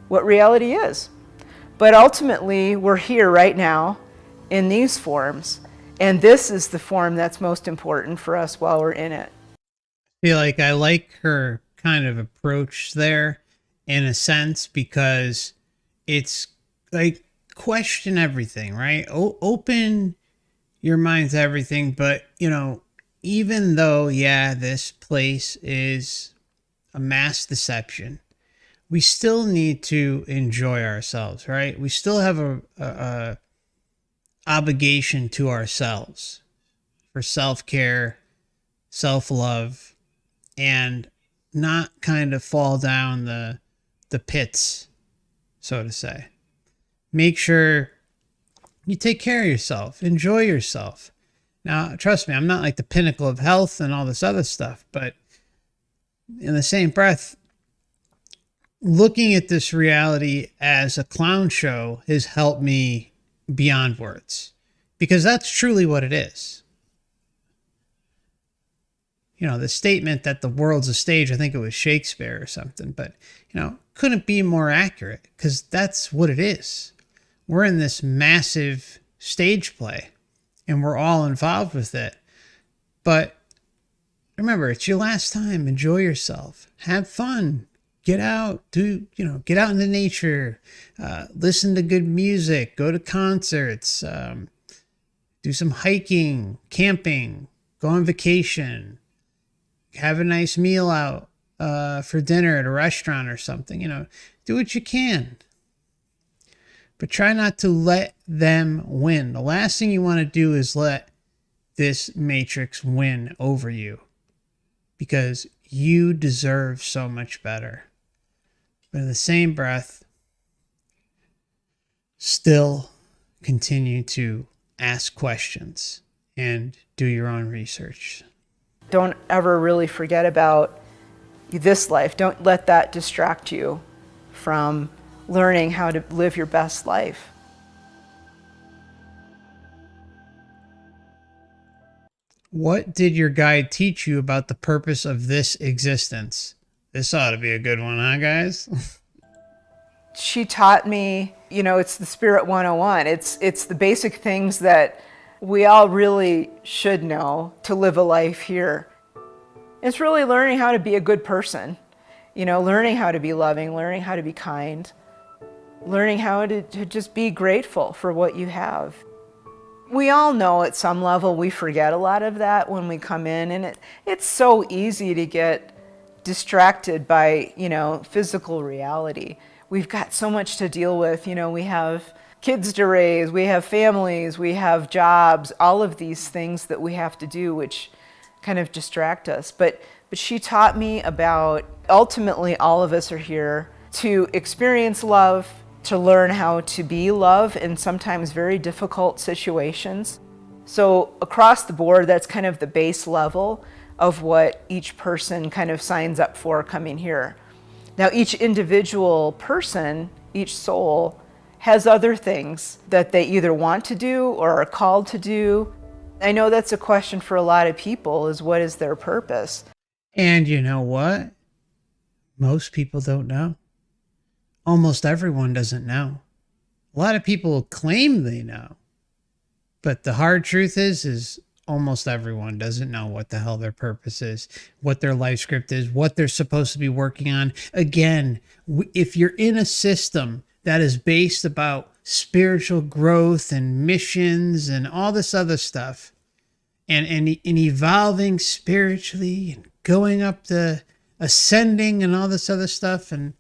what reality is. But ultimately, we're here right now in these forms, and this is the form that's most important for us while we're in it. I feel like I like her kind of approach there in a sense because it's like question everything, right? Open your mind to everything, but you know, even though, yeah, this place is a mass deception, we still need to enjoy ourselves, right? We still have a obligation to ourselves for self-care, self-love, and not kind of fall down the pits, so to say. Make sure you take care of yourself, enjoy yourself. Now, trust me, I'm not like the pinnacle of health and all this other stuff, but in the same breath, looking at this reality as a clown show has helped me beyond words, because that's truly what it is. You know, the statement that the world's a stage, I think it was Shakespeare or something, but, you know, couldn't be more accurate because that's what it is. We're in this massive stage play and we're all involved with it. But remember, it's your last time. Enjoy yourself. Have fun. Get out. Get out into nature. Listen to good music. Go to concerts. Do some hiking, camping. Go on vacation. Have a nice meal out for dinner at a restaurant or something. You know, do what you can. But try not to let them win. The last thing you want to do is let this matrix win over you, because you deserve so much better. But in the same breath, still continue to ask questions and do your own research. Don't ever really forget about this life. Don't let that distract you from learning how to live your best life. What did your guide teach you about the purpose of this existence? This ought to be a good one, huh, guys? She taught me, you know, it's the Spirit 101. It's the basic things that we all really should know to live a life here. It's really learning how to be a good person. learning how to be loving, learning how to be kind, learning how to just be grateful for what you have. We all know at some level we forget a lot of that when we come in, and it's so easy to get distracted by, physical reality. We've got so much to deal with. We have kids to raise, we have families, we have jobs, all of these things that we have to do, which kind of distract us. But she taught me about, ultimately all of us are here to experience love, to learn how to be love in sometimes very difficult situations. So across the board, that's kind of the base level of what each person kind of signs up for coming here. Now, each individual person, each soul, has other things that they either want to do or are called to do. I know that's a question for a lot of people, is what is their purpose? And you know what? Most people don't know. Almost everyone doesn't know. A lot of people claim they know. But the hard truth is almost everyone doesn't know what the hell their purpose is, what their life script is, what they're supposed to be working on. Again, if you're in a system that is based about spiritual growth and missions and all this other stuff, and evolving spiritually and going up the ascending and all this other stuff and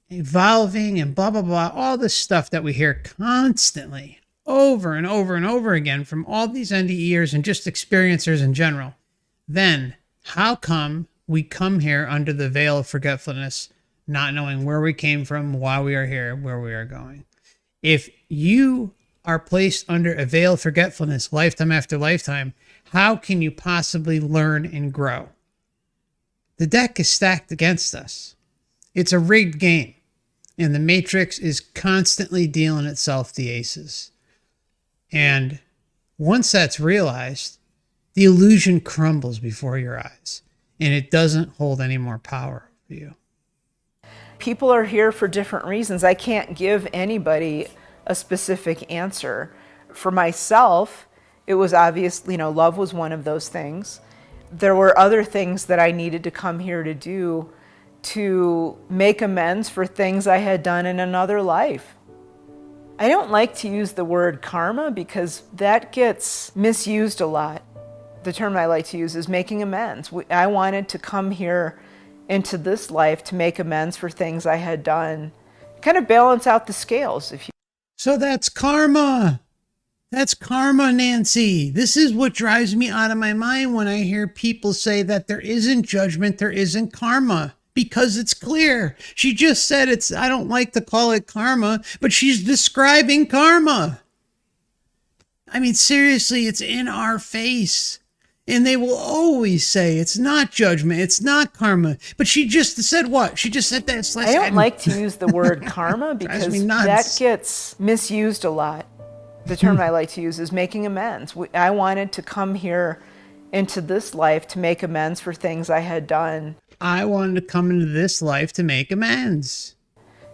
evolving and blah, blah, blah, all this stuff that we hear constantly over and over and over again from all these NDEers and just experiencers in general, then how come we come here under the veil of forgetfulness, not knowing where we came from, why we are here, where we are going? If you are placed under a veil of forgetfulness lifetime after lifetime, how can you possibly learn and grow? The deck is stacked against us. It's a rigged game, and the Matrix is constantly dealing itself the aces. And once that's realized, the illusion crumbles before your eyes, and it doesn't hold any more power over you. People are here for different reasons. I can't give anybody a specific answer. For myself, it was obvious, love was one of those things. There were other things that I needed to come here to do to make amends for things I had done in another life. I don't like to use the word karma because that gets misused a lot. The term I like to use is making amends. I wanted to come here into this life to make amends for things I had done, kind of balance out the scales. So that's karma. That's karma, Nancy. This is what drives me out of my mind when I hear people say that there isn't judgment, there isn't karma. Because it's clear. She just said I don't like to call it karma, but she's describing karma. I mean, seriously, it's in our face. And they will always say it's not judgment, it's not karma. But she just said what? She just said that. I don't like to use the word karma because that gets misused a lot. The term I like to use is making amends. I wanted to come here into this life to make amends for things I had done. I wanted to come into this life to make amends.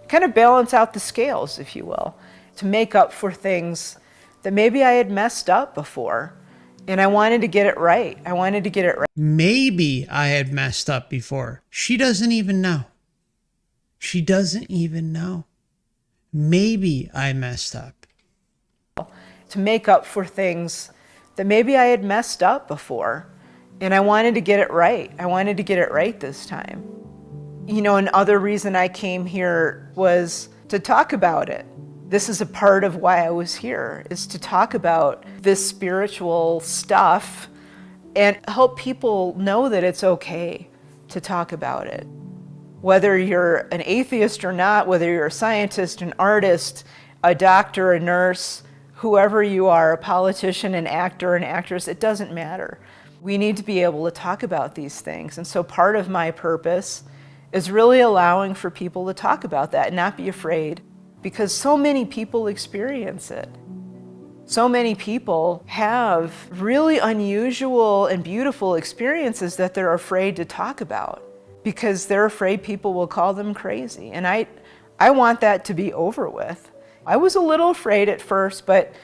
Kind of balance out the scales, if you will, to make up for things that maybe I had messed up before. And I wanted to get it right. I wanted to get it right. Maybe I had messed up before. She doesn't even know. She doesn't even know. Maybe I messed up. To make up for things that maybe I had messed up before. And I wanted to get it right. I wanted to get it right this time. Another reason I came here was to talk about it. This is a part of why I was here, is to talk about this spiritual stuff and help people know that it's okay to talk about it. Whether you're an atheist or not, whether you're a scientist, an artist, a doctor, a nurse, whoever you are, a politician, an actor, an actress, it doesn't matter. We need to be able to talk about these things. And so part of my purpose is really allowing for people to talk about that and not be afraid, because so many people experience it. So many people have really unusual and beautiful experiences that they're afraid to talk about because they're afraid people will call them crazy. And I want that to be over with. I was a little afraid at first, but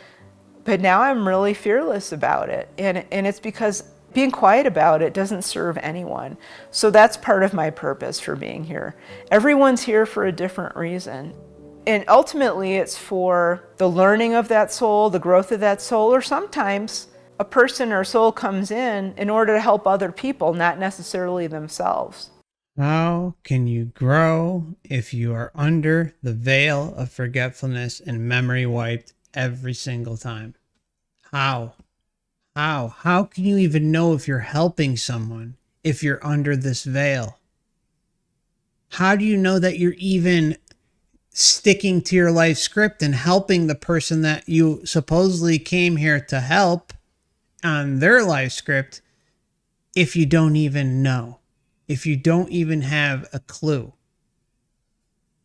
now I'm really fearless about it. And it's because Being quiet about it doesn't serve anyone. So that's part of my purpose for being here. Everyone's here for a different reason. And ultimately, it's for the learning of that soul, the growth of that soul, or sometimes a person or soul comes in order to help other people, not necessarily themselves. How can you grow if you are under the veil of forgetfulness and memory wiped every single time? How? How can you even know if you're helping someone if you're under this veil? How do you know that you're even sticking to your life script and helping the person that you supposedly came here to help on their life script if you don't even know, if you don't even have a clue?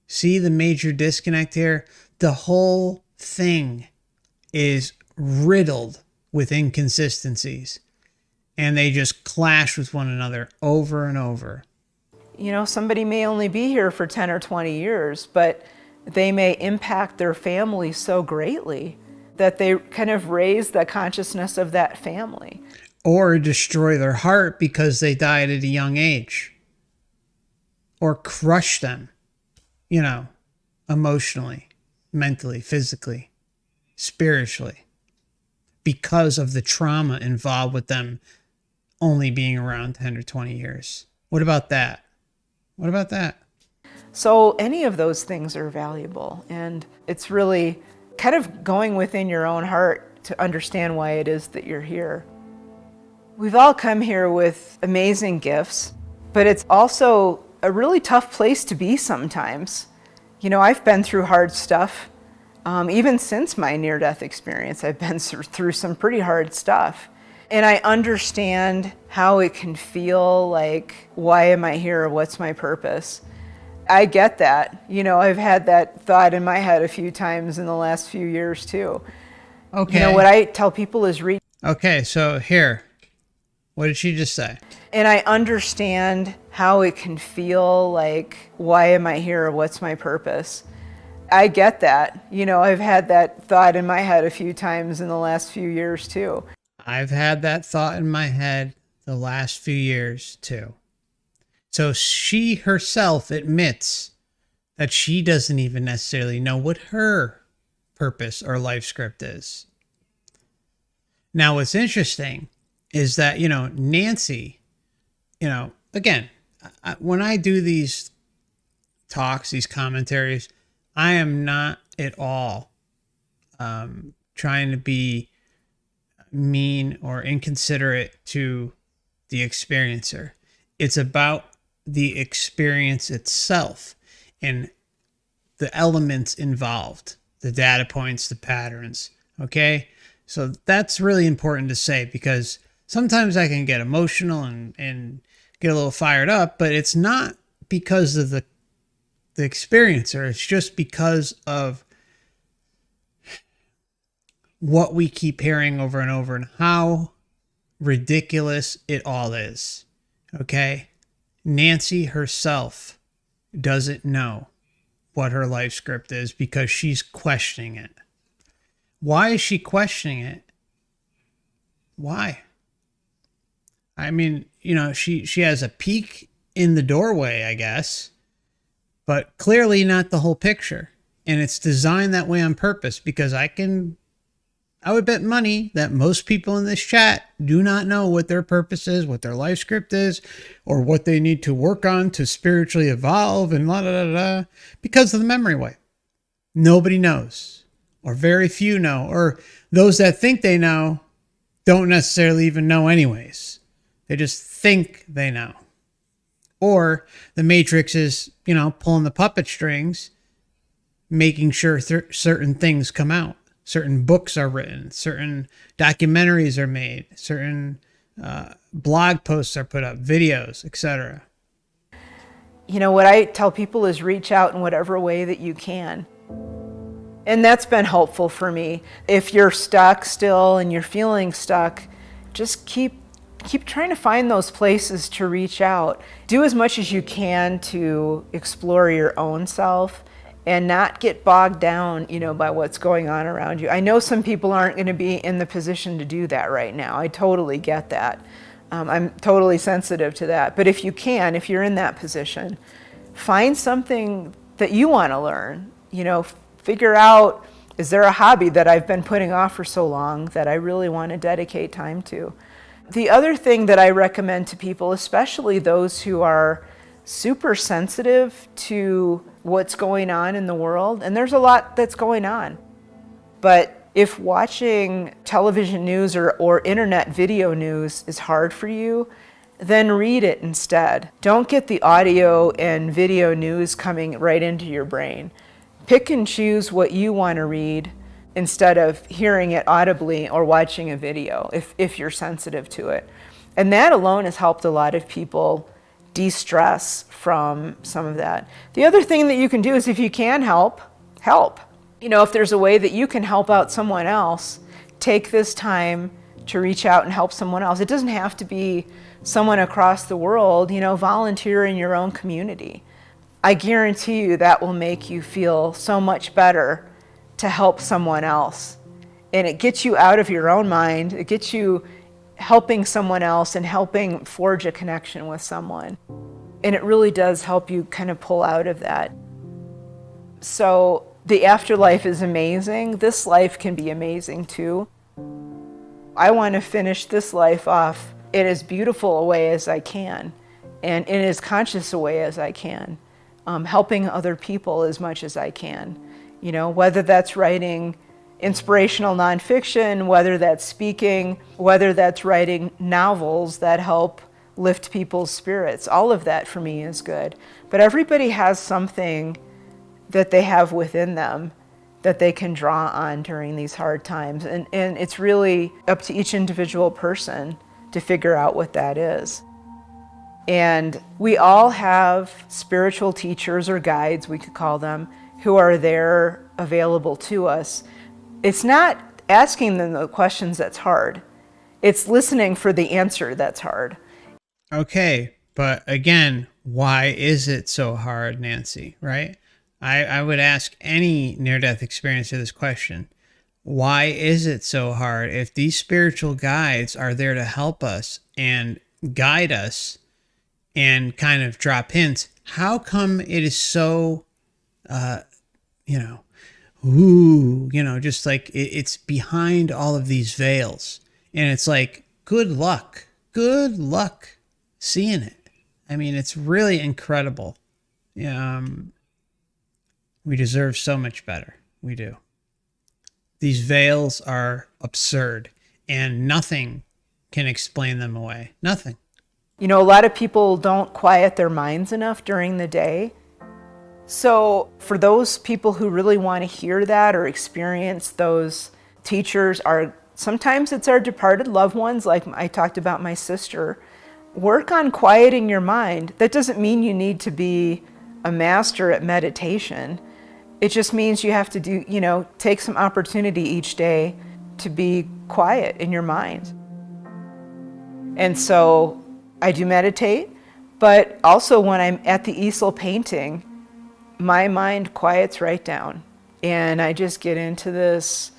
See the major disconnect here? The whole thing is riddled with inconsistencies, and they just clash with one another over and over. You know, somebody may only be here for 10 or 20 years, but they may impact their family so greatly that they kind of raise the consciousness of that family. Or destroy their heart because they died at a young age. Or crush them, you know, emotionally, mentally, physically, spiritually, because of the trauma involved with them only being around 10 or 20 years. What about that? What about that? So any of those things are valuable, and it's really kind of going within your own heart to understand why it is that you're here. We've all come here with amazing gifts, but it's also a really tough place to be sometimes. You know, I've been through hard stuff. Even since my near-death experience, I've been through some pretty hard stuff. And I understand how it can feel like, why am I here? What's my purpose? I get that. You know, I've had that thought in my head a few times in the last few years too. Okay. You know, what I tell people is Okay, so here, what did she just say? And I understand how it can feel like, why am I here? What's my purpose? I get that. You know, I've had that thought in my head a few times in the last few years too. I've had that thought in my head the last few years too. So she herself admits that she doesn't even necessarily know what her purpose or life script is. Now, what's interesting is that, you know, Nancy, you know, again, when I do these talks, these commentaries, I am not at all trying to be mean or inconsiderate to the experiencer. It's about the experience itself and the elements involved, the data points, the patterns. Okay. So that's really important to say, because sometimes I can get emotional and get a little fired up, but it's not because of the experiencer. It's just because of what we keep hearing over and over and how ridiculous it all is. Okay. Nancy herself doesn't know what her life script is because she's questioning it. Why is she questioning it? Why? I mean, you know, she has a peek in the doorway, I guess, but clearly not the whole picture. And it's designed that way on purpose, because I would bet money that most people in this chat do not know what their purpose is, what their life script is, or what they need to work on to spiritually evolve and la da da da, because of the memory wipe. Nobody knows, or very few know, or those that think they know don't necessarily even know anyways. They just think they know. Or the Matrix is, you know, pulling the puppet strings, making sure certain things come out. Certain books are written, certain documentaries are made, certain blog posts are put up, videos, etc. You know, what I tell people is reach out in whatever way that you can. And that's been helpful for me. If you're stuck still and you're feeling stuck, just keep trying to find those places to reach out. Do as much as you can to explore your own self and not get bogged down, you know, by what's going on around you. I know some people aren't going to be in the position to do that right now. I totally get that. I'm totally sensitive to that. But if you can, if you're in that position, find something that you want to learn. You know, figure out, is there a hobby that I've been putting off for so long that I really want to dedicate time to? The other thing that I recommend to people, especially those who are super sensitive to what's going on in the world, and there's a lot that's going on, but if watching television news or internet video news is hard for you, then read it instead. Don't get the audio and video news coming right into your brain. Pick and choose what you want to read instead of hearing it audibly or watching a video if you're sensitive to it. And that alone has helped a lot of people de-stress from some of that. The other thing that you can do is, if you can help. You know, if there's a way that you can help out someone else, take this time to reach out and help someone else. It doesn't have to be someone across the world. You know, volunteer in your own community. I guarantee you that will make you feel so much better to help someone else. And it gets you out of your own mind. It gets you helping someone else and helping forge a connection with someone. And it really does help you kind of pull out of that. So the afterlife is amazing. This life can be amazing too. I want to finish this life off in as beautiful a way as I can, and in as conscious a way as I can, helping other people as much as I can. You know, whether that's writing inspirational nonfiction, whether that's speaking, whether that's writing novels that help lift people's spirits. All of that for me is good. But everybody has something that they have within them that they can draw on during these hard times. And it's really up to each individual person to figure out what that is. And we all have spiritual teachers or guides, we could call them, who are there available to us. It's not asking them the questions that's hard. It's listening for the answer that's hard. Okay, but again, why is it so hard, Nancy, right? I would ask any near-death experiencer this question. Why is it so hard? If these spiritual guides are there to help us and guide us and kind of drop hints, how come it is so, just like it's behind all of these veils? And it's like, good luck seeing it. I mean, it's really incredible. We deserve so much better. We do. These veils are absurd, and nothing can explain them away. Nothing. You know, a lot of people don't quiet their minds enough during the day. So for those people who really want to hear that or experience those teachers, sometimes it's our departed loved ones, like I talked about my sister. Work on quieting your mind. That doesn't mean you need to be a master at meditation. It just means you have to take some opportunity each day to be quiet in your mind. And so I do meditate, but also when I'm at the easel painting, my mind quiets right down. And I just get into this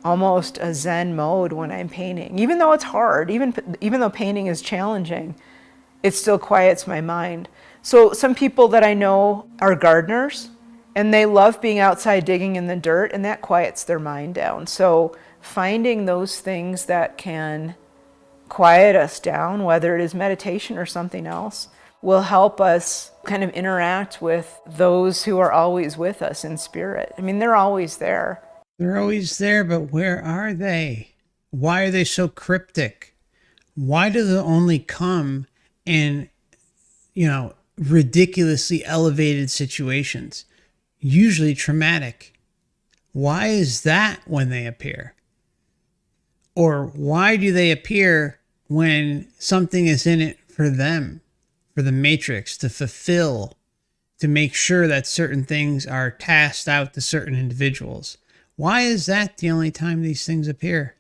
almost a Zen mode when I'm painting. Even though it's hard, even though painting is challenging, it still quiets my mind. So some people that I know are gardeners, and they love being outside digging in the dirt, and that quiets their mind down. So finding those things that can quiet us down, whether it is meditation or something else, will help us kind of interact with those who are always with us in spirit. I mean, they're always there. They're always there, but where are they? Why are they so cryptic? Why do they only come in, ridiculously elevated situations? Usually traumatic. Why is that when they appear? Or why do they appear when something is in it for them, for the Matrix to fulfill, to make sure that certain things are tasked out to certain individuals? Why is that the only time these things appear?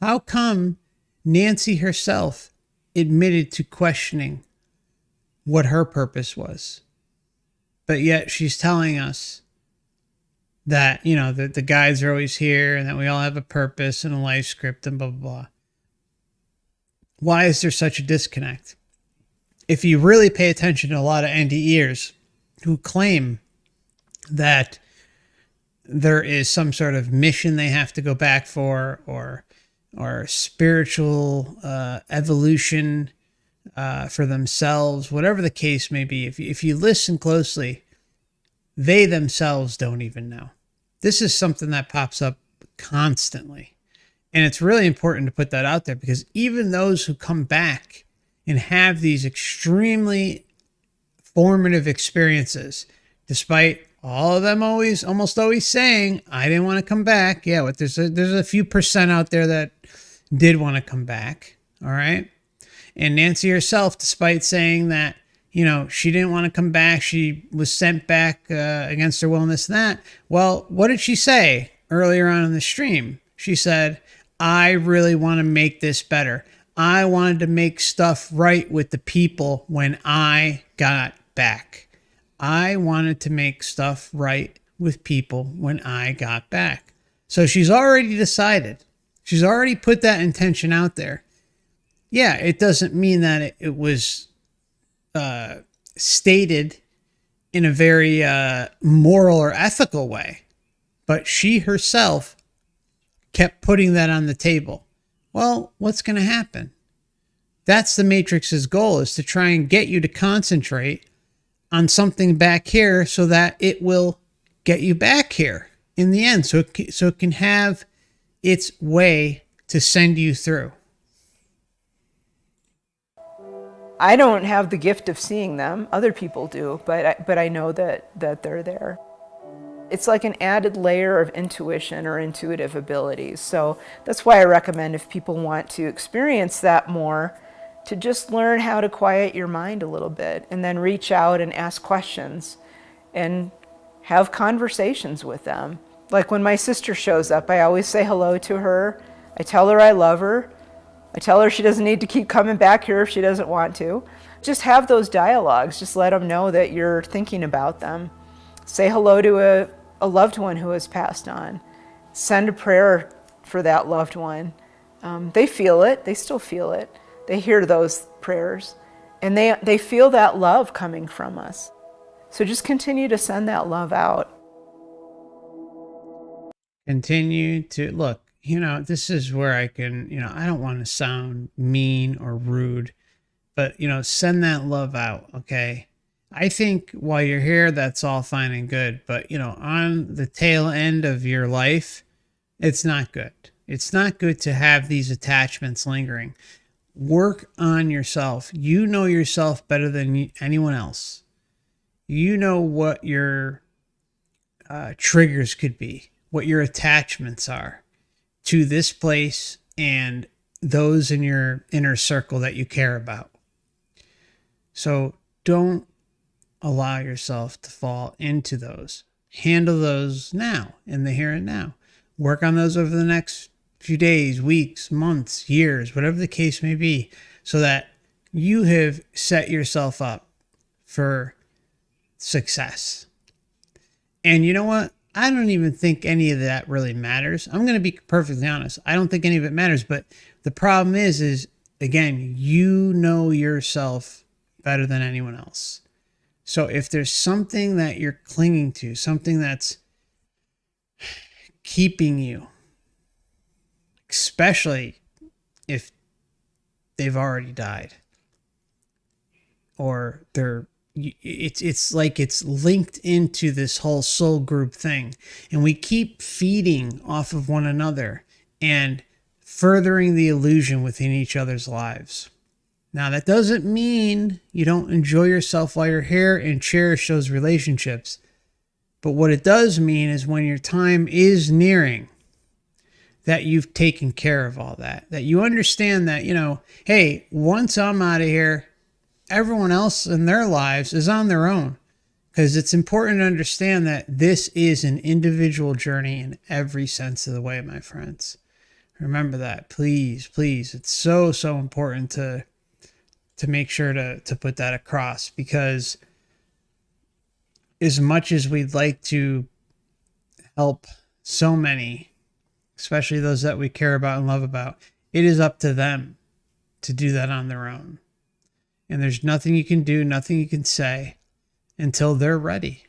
How come Nancy herself admitted to questioning what her purpose was, but yet she's telling us that, that the guides are always here and that we all have a purpose and a life script and blah, blah, blah. Why is there such a disconnect? If you really pay attention to a lot of NDEers who claim that there is some sort of mission they have to go back for, or spiritual evolution for themselves, whatever the case may be, if you listen closely, they themselves don't even know. This is something that pops up constantly. And it's really important to put that out there, because even those who come back and have these extremely formative experiences, despite all of them almost always saying, I didn't want to come back. Yeah, but there's a few percent out there that did want to come back. All right. And Nancy herself, despite saying that, you know, she didn't want to come back, she was sent back against her will and this and that. Well, what did she say earlier on in the stream? She said, I really want to make this better. I wanted to make stuff right with the people when I got back. I wanted to make stuff right with people when I got back. So she's already decided. She's already put that intention out there. Yeah, it doesn't mean that it was stated in a very moral or ethical way, but she herself kept putting that on the table. Well, what's going to happen? That's the Matrix's goal, is to try and get you to concentrate on something back here so that it will get you back here in the end. So it can have its way to send you through. I don't have the gift of seeing them. Other people do, but I know that they're there. It's like an added layer of intuition or intuitive abilities. So that's why I recommend, if people want to experience that more, to just learn how to quiet your mind a little bit, and then reach out and ask questions and have conversations with them. Like when my sister shows up, I always say hello to her. I tell her I love her. I tell her she doesn't need to keep coming back here if she doesn't want to. Just have those dialogues. Just let them know that you're thinking about them. Say hello to a loved one who has passed on. Send a prayer for that loved one. They feel it. They still feel it. They hear those prayers, and they feel that love coming from us. So just continue to send that love out. Continue to look. You know, this is where I can, you know, I don't want to sound mean or rude, but, you know, send that love out, okay? I think while you're here, that's all fine and good. But, you know, on the tail end of your life, it's not good. It's not good to have these attachments lingering. Work on yourself. You know yourself better than anyone else. You know what your triggers could be, what your attachments are to this place and those in your inner circle that you care about. So don't allow yourself to fall into those. Handle those now, in the here and now. Work on those over the next few days, weeks, months, years, whatever the case may be, so that you have set yourself up for success. And you know what? I don't even think any of that really matters. I'm going to be perfectly honest. I don't think any of it matters. But the problem is again, you know yourself better than anyone else. So if there's something that you're clinging to, something that's keeping you, especially if they've already died, or it's like it's linked into this whole soul group thing, and we keep feeding off of one another and furthering the illusion within each other's lives. Now, that doesn't mean you don't enjoy yourself while you're here and cherish those relationships. But what it does mean is when your time is nearing, that you've taken care of all that. That you understand that, you know, hey, once I'm out of here, everyone else in their lives is on their own. Because it's important to understand that this is an individual journey in every sense of the way, my friends. Remember that, please, please. It's so, so important to make sure to put that across, because as much as we'd like to help so many, especially those that we care about and love about, it is up to them to do that on their own. And there's nothing you can do, nothing you can say until they're ready.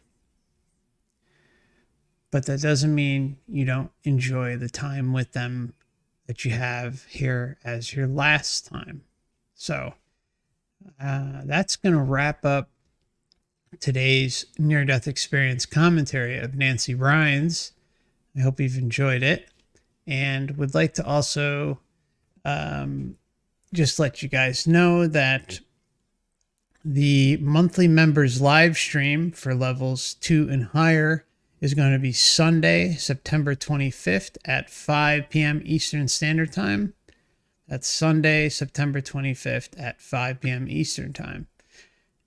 But that doesn't mean you don't enjoy the time with them that you have here as your last time. So that's going to wrap up today's near-death experience commentary of Nancy Rynes. I hope you've enjoyed it, and would like to also just let you guys know that the monthly members live stream for levels 2 and higher is going to be Sunday, September 25th at 5 p.m. Eastern Standard Time. That's Sunday, September 25th at 5 p.m. Eastern Time.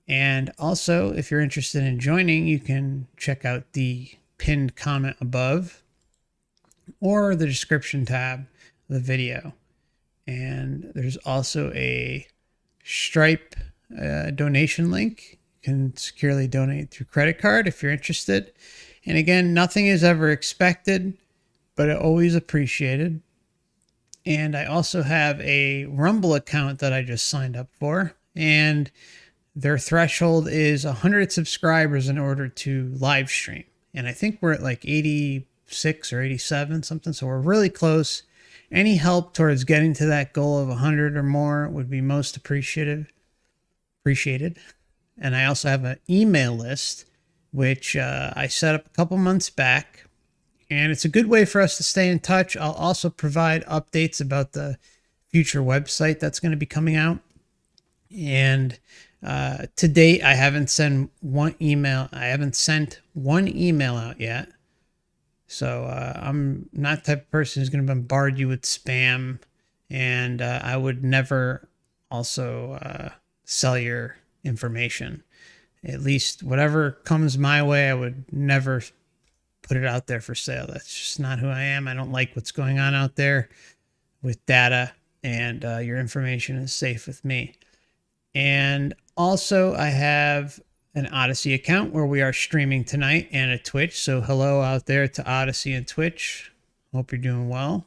And also, if you're interested in joining, you can check out the pinned comment above or the description tab of the video. And there's also a Stripe donation link. You can securely donate through credit card if you're interested. And again, nothing is ever expected, but always appreciated. And I also have a Rumble account that I just signed up for, and their threshold is 100 subscribers in order to live stream. And I think we're at like 86 or 87 something, so we're really close. Any help towards getting to that goal of 100 or more would be most appreciated. And I also have an email list, which I set up a couple months back. And it's a good way for us to stay in touch. I'll also provide updates about the future website that's going to be coming out. And to date, I haven't sent one email. Out yet. So I'm not the type of person who's going to bombard you with spam. And I would never also sell your information. At least whatever comes my way, I would never put it out there for sale. That's just not who I am. I don't like what's going on out there with data, and your information is safe with me. And also, I have an ODYSEE account where we are streaming tonight, and a Twitch. So hello out there to ODYSEE and Twitch. Hope you're doing well.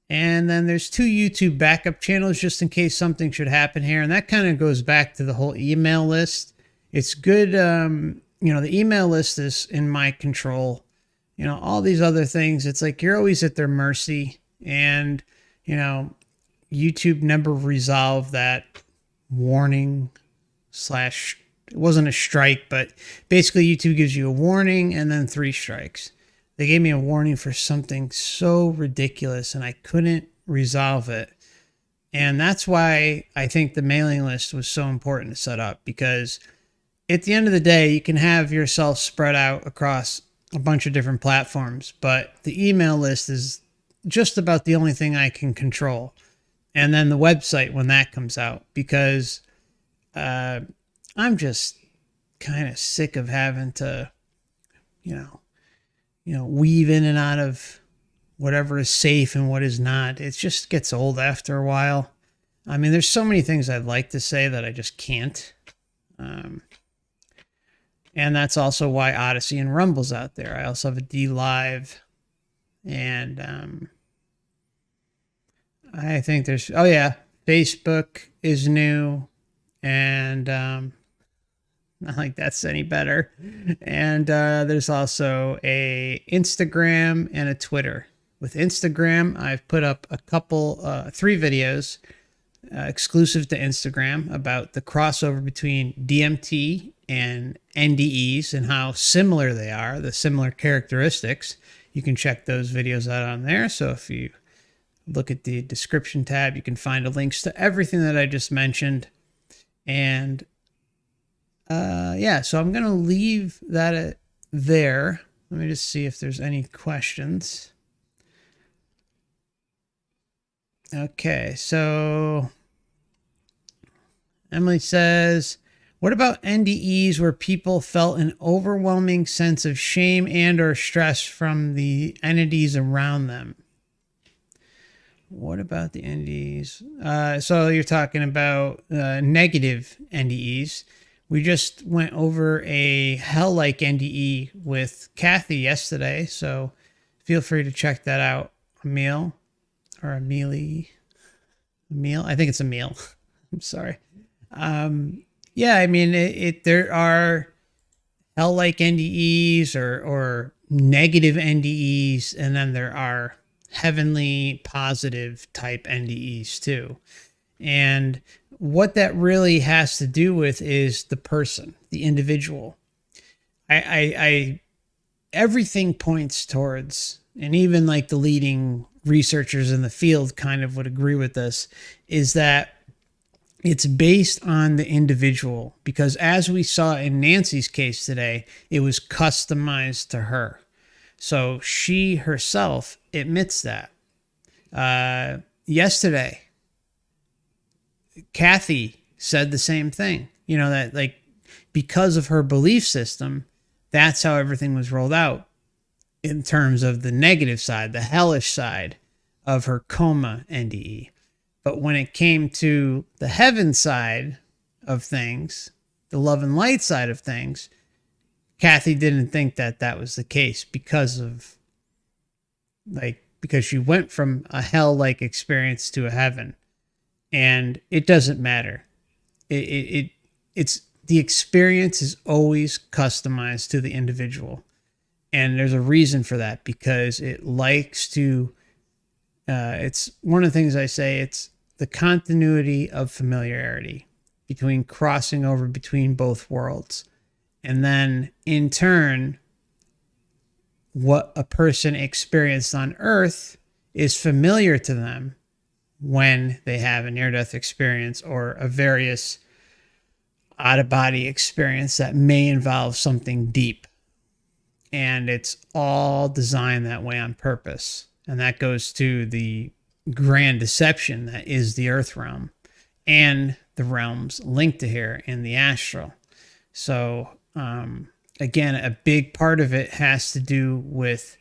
And then there's 2 YouTube backup channels just in case something should happen here. And that kind of goes back to the whole email list. It's good. The email list is in my control. All these other things, it's like you're always at their mercy. And, YouTube never resolved that warning / it wasn't a strike, but basically YouTube gives you a warning and then 3 strikes. They gave me a warning for something so ridiculous and I couldn't resolve it. And that's why I think the mailing list was so important to set up, because at the end of the day, you can have yourself spread out across a bunch of different platforms, but the email list is just about the only thing I can control. And then the website when that comes out, because I'm just kind of sick of having to, weave in and out of whatever is safe and what is not. It just gets old after a while. I mean, there's so many things I'd like to say that I just can't. And that's also why ODYSEE and Rumble's out there. I also have a DLIVE. And I think there's... Oh, yeah. Facebook is new. And not like that's any better. And there's also a Instagram and a Twitter. With Instagram, I've put up a couple... 3 videos exclusive to Instagram about the crossover between DMT and NDEs and how similar they are, the similar characteristics. You can check those videos out on there. So if you look at the description tab, you can find links to everything that I just mentioned. And so I'm going to leave that there. Let me just see if there's any questions. Okay, so Emily says, what about NDEs where people felt an overwhelming sense of shame and or stress from the entities around them? What about the NDEs? So you're talking about negative NDEs. We just went over a hell-like NDE with Kathy yesterday, so feel free to check that out, Emil, or Amelie. A meal? I think it's a meal. I'm sorry. Yeah, I mean, there are hell-like NDEs or negative NDEs, and then there are heavenly positive type NDEs too. And what that really has to do with is the person, the individual. I everything points towards, and even like the leading researchers in the field kind of would agree with this, is that it's based on the individual, because as we saw in Nancy's case today, it was customized to her. So she herself admits that. Yesterday, Kathy said the same thing. You know, that like because of her belief system, that's how everything was rolled out in terms of the negative side, the hellish side of her coma NDE. But when it came to the heaven side of things, the love and light side of things, Kathy didn't think that that was the case because she went from a hell-like experience to a heaven. And it doesn't matter. It's the experience is always customized to the individual. And there's a reason for that, because it likes to, it's one of the things I say, it's the continuity of familiarity between crossing over between both worlds. And then in turn, what a person experienced on Earth is familiar to them when they have a near-death experience or a various out-of-body experience that may involve something deep. And it's all designed that way on purpose. And that goes to the grand deception that is the Earth realm and the realms linked to here in the astral. So, again, a big part of it has to do with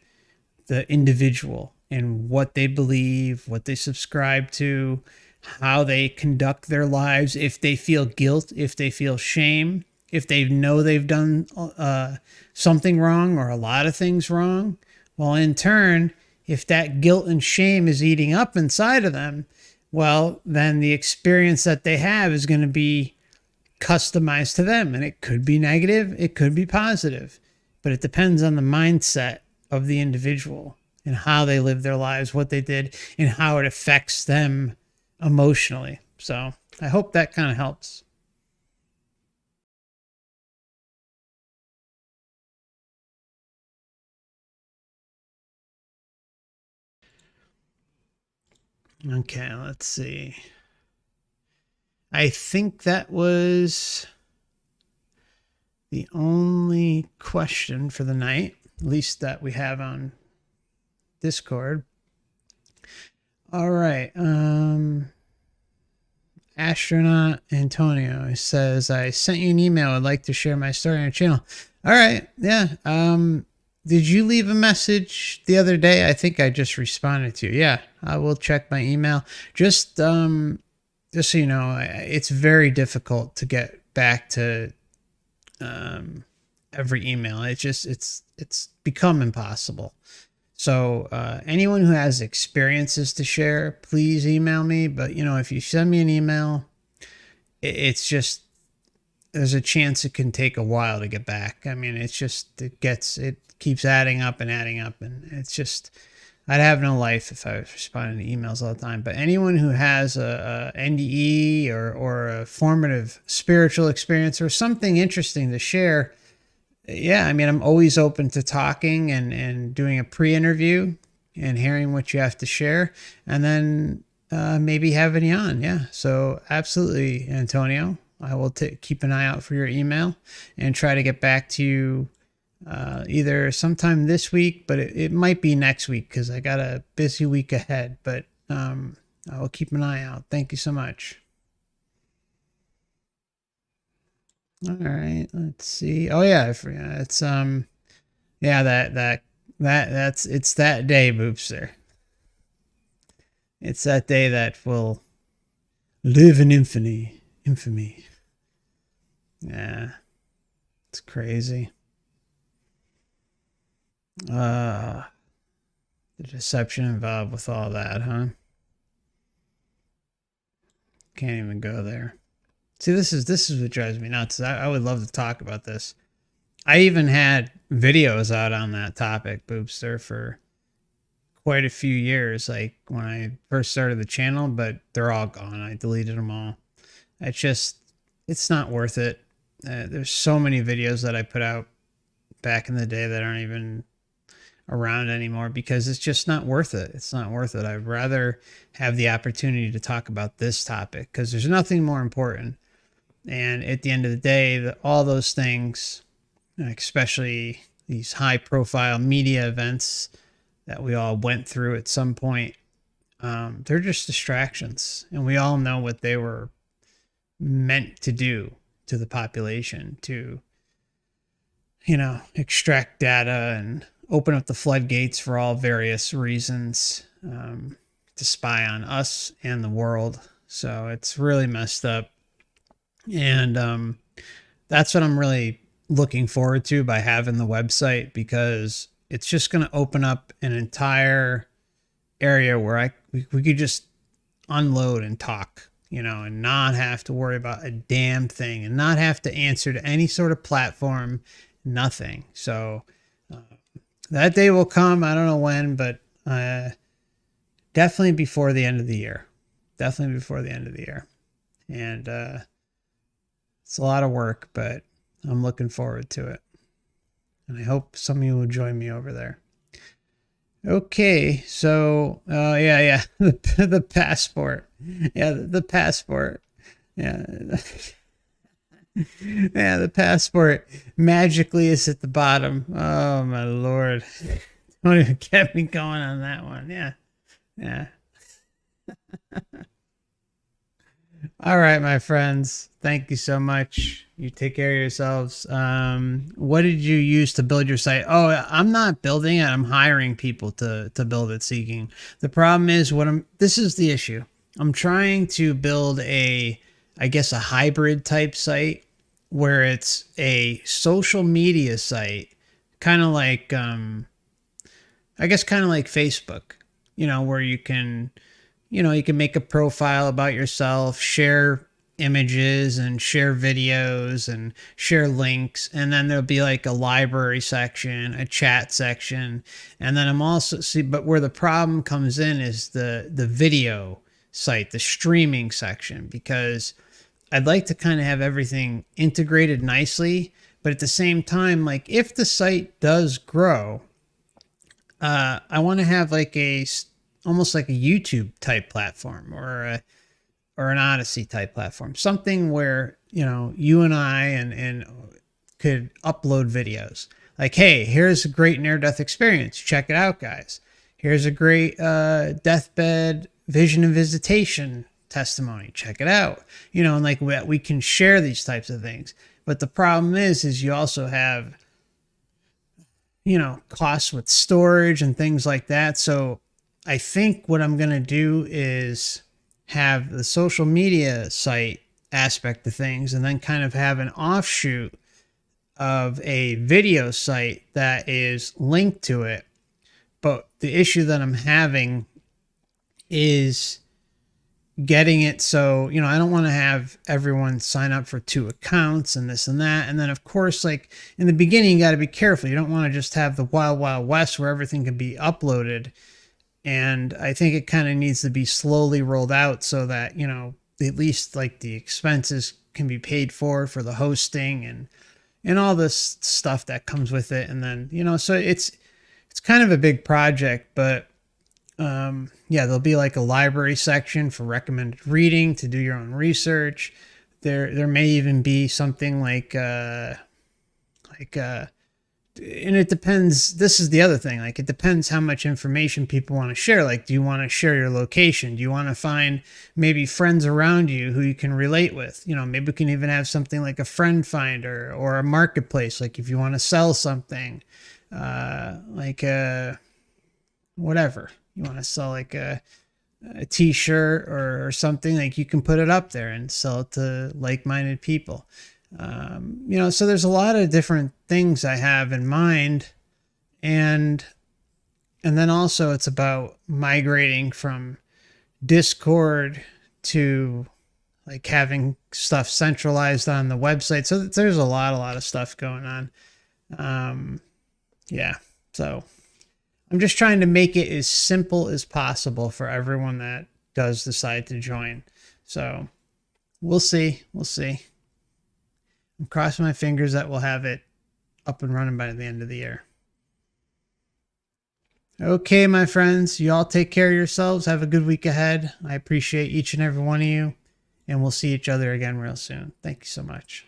the individual and what they believe, what they subscribe to, how they conduct their lives, if they feel guilt, if they feel shame, if they know they've done something wrong or a lot of things wrong. Well, in turn, if that guilt and shame is eating up inside of them, well, then the experience that they have is going to be customized to them. And it could be negative, it could be positive, but it depends on the mindset of the individual and how they live their lives, what they did, and how it affects them emotionally. So I hope that kind of helps. Okay, let's see. I think that was the only question for the night, at least that we have on Discord. All right. Astronaut Antonio says, I sent you an email. I'd like to share my story on your channel. All right. Yeah. Did you leave a message the other day? I think I just responded to you. Yeah, I will check my email. Just so you know, it's very difficult to get back to every email. It's become impossible. So anyone who has experiences to share, please email me. But you know, if you send me an email, it's just, there's a chance it can take a while to get back. I mean, it keeps adding up, and it's just, I'd have no life if I was responding to emails all the time. But anyone who has a NDE or a formative spiritual experience or something interesting to share, yeah, I mean, I'm always open to talking and doing a pre-interview and hearing what you have to share, and then maybe having you on. Yeah, so absolutely, Antonio. I will keep an eye out for your email and try to get back to you either sometime this week, but it might be next week because I got a busy week ahead. But I will keep an eye out. Thank you so much. All right, let's see. Oh yeah, it's yeah, that's it's that day, Boopster. It's that day that will live in infamy. Yeah, it's crazy. The deception involved with all that, huh? Can't even go there. See, this is what drives me nuts. I would love to talk about this. I even had videos out on that topic, Boobster, for quite a few years, like when I first started the channel, but they're all gone. I deleted them all. It's not worth it. There's so many videos that I put out back in the day that aren't even around anymore because it's just not worth it. It's not worth it. I'd rather have the opportunity to talk about this topic because there's nothing more important. And at the end of the day, all those things, especially these high profile media events that we all went through at some point, they're just distractions. And we all know what they were meant to do to the population, to, extract data and open up the floodgates for all various reasons, to spy on us and the world. So it's really messed up. And that's what I'm really looking forward to by having the website, because it's just going to open up an entire area where we could just unload and talk, and not have to worry about a damn thing and not have to answer to any sort of platform, nothing. So that day will come. I don't know when, but definitely before the end of the year. Definitely before the end of the year. And it's a lot of work, but I'm looking forward to it. And I hope some of you will join me over there. Okay, so yeah, the passport. Yeah, the passport. Yeah. Yeah, the passport magically is at the bottom. Oh my Lord. Don't even get me going on that one. Yeah. All right, my friends. Thank you so much. You take care of yourselves. What did you use to build your site? Oh, I'm not building it. I'm hiring people to build it, Seeking. The problem is this is the issue. I'm trying to build a hybrid type site where it's a social media site, kind of like, kind of like Facebook, where you can make a profile about yourself, share images and share videos and share links. And then there'll be like a library section, a chat section. And then but where the problem comes in is the video site, the streaming section, because I'd like to kind of have everything integrated nicely. But at the same time, like if the site does grow, I want to have like almost like a YouTube type platform or an ODYSEE type platform, something where, you and I and could upload videos like, hey, here's a great near-death experience. Check it out, guys. Here's a great deathbed vision and visitation testimony. Check it out. And like we can share these types of things. But the problem is you also have, costs with storage and things like that. So I think what I'm going to do is have the social media site aspect of things and then kind of have an offshoot of a video site that is linked to it. But the issue that I'm having is getting it so, I don't want to have everyone sign up for 2 accounts and this and that. And then, of course, like in the beginning, you got to be careful. You don't want to just have the wild, wild west where everything can be uploaded. And I think it kind of needs to be slowly rolled out so that, at least like the expenses can be paid for the hosting and all this stuff that comes with it. And then, so it's kind of a big project, but there'll be like a library section for recommended reading to do your own research. There may even be something like and it depends. This is the other thing. Like, it depends how much information people want to share. Like, do you want to share your location? Do you want to find maybe friends around you who you can relate with? Maybe we can even have something like a friend finder or a marketplace. Like if you want to sell something, whatever you want to sell, like a t-shirt or something, like you can put it up there and sell it to like-minded people. So there's a lot of different things I have in mind, and then also it's about migrating from Discord to like having stuff centralized on the website. So there's a lot of stuff going on. Yeah. So I'm just trying to make it as simple as possible for everyone that does decide to join. So we'll see. We'll see. I'm crossing my fingers that we'll have it up and running by the end of the year. Okay, my friends, you all take care of yourselves. Have a good week ahead. I appreciate each and every one of you, and we'll see each other again real soon. Thank you so much.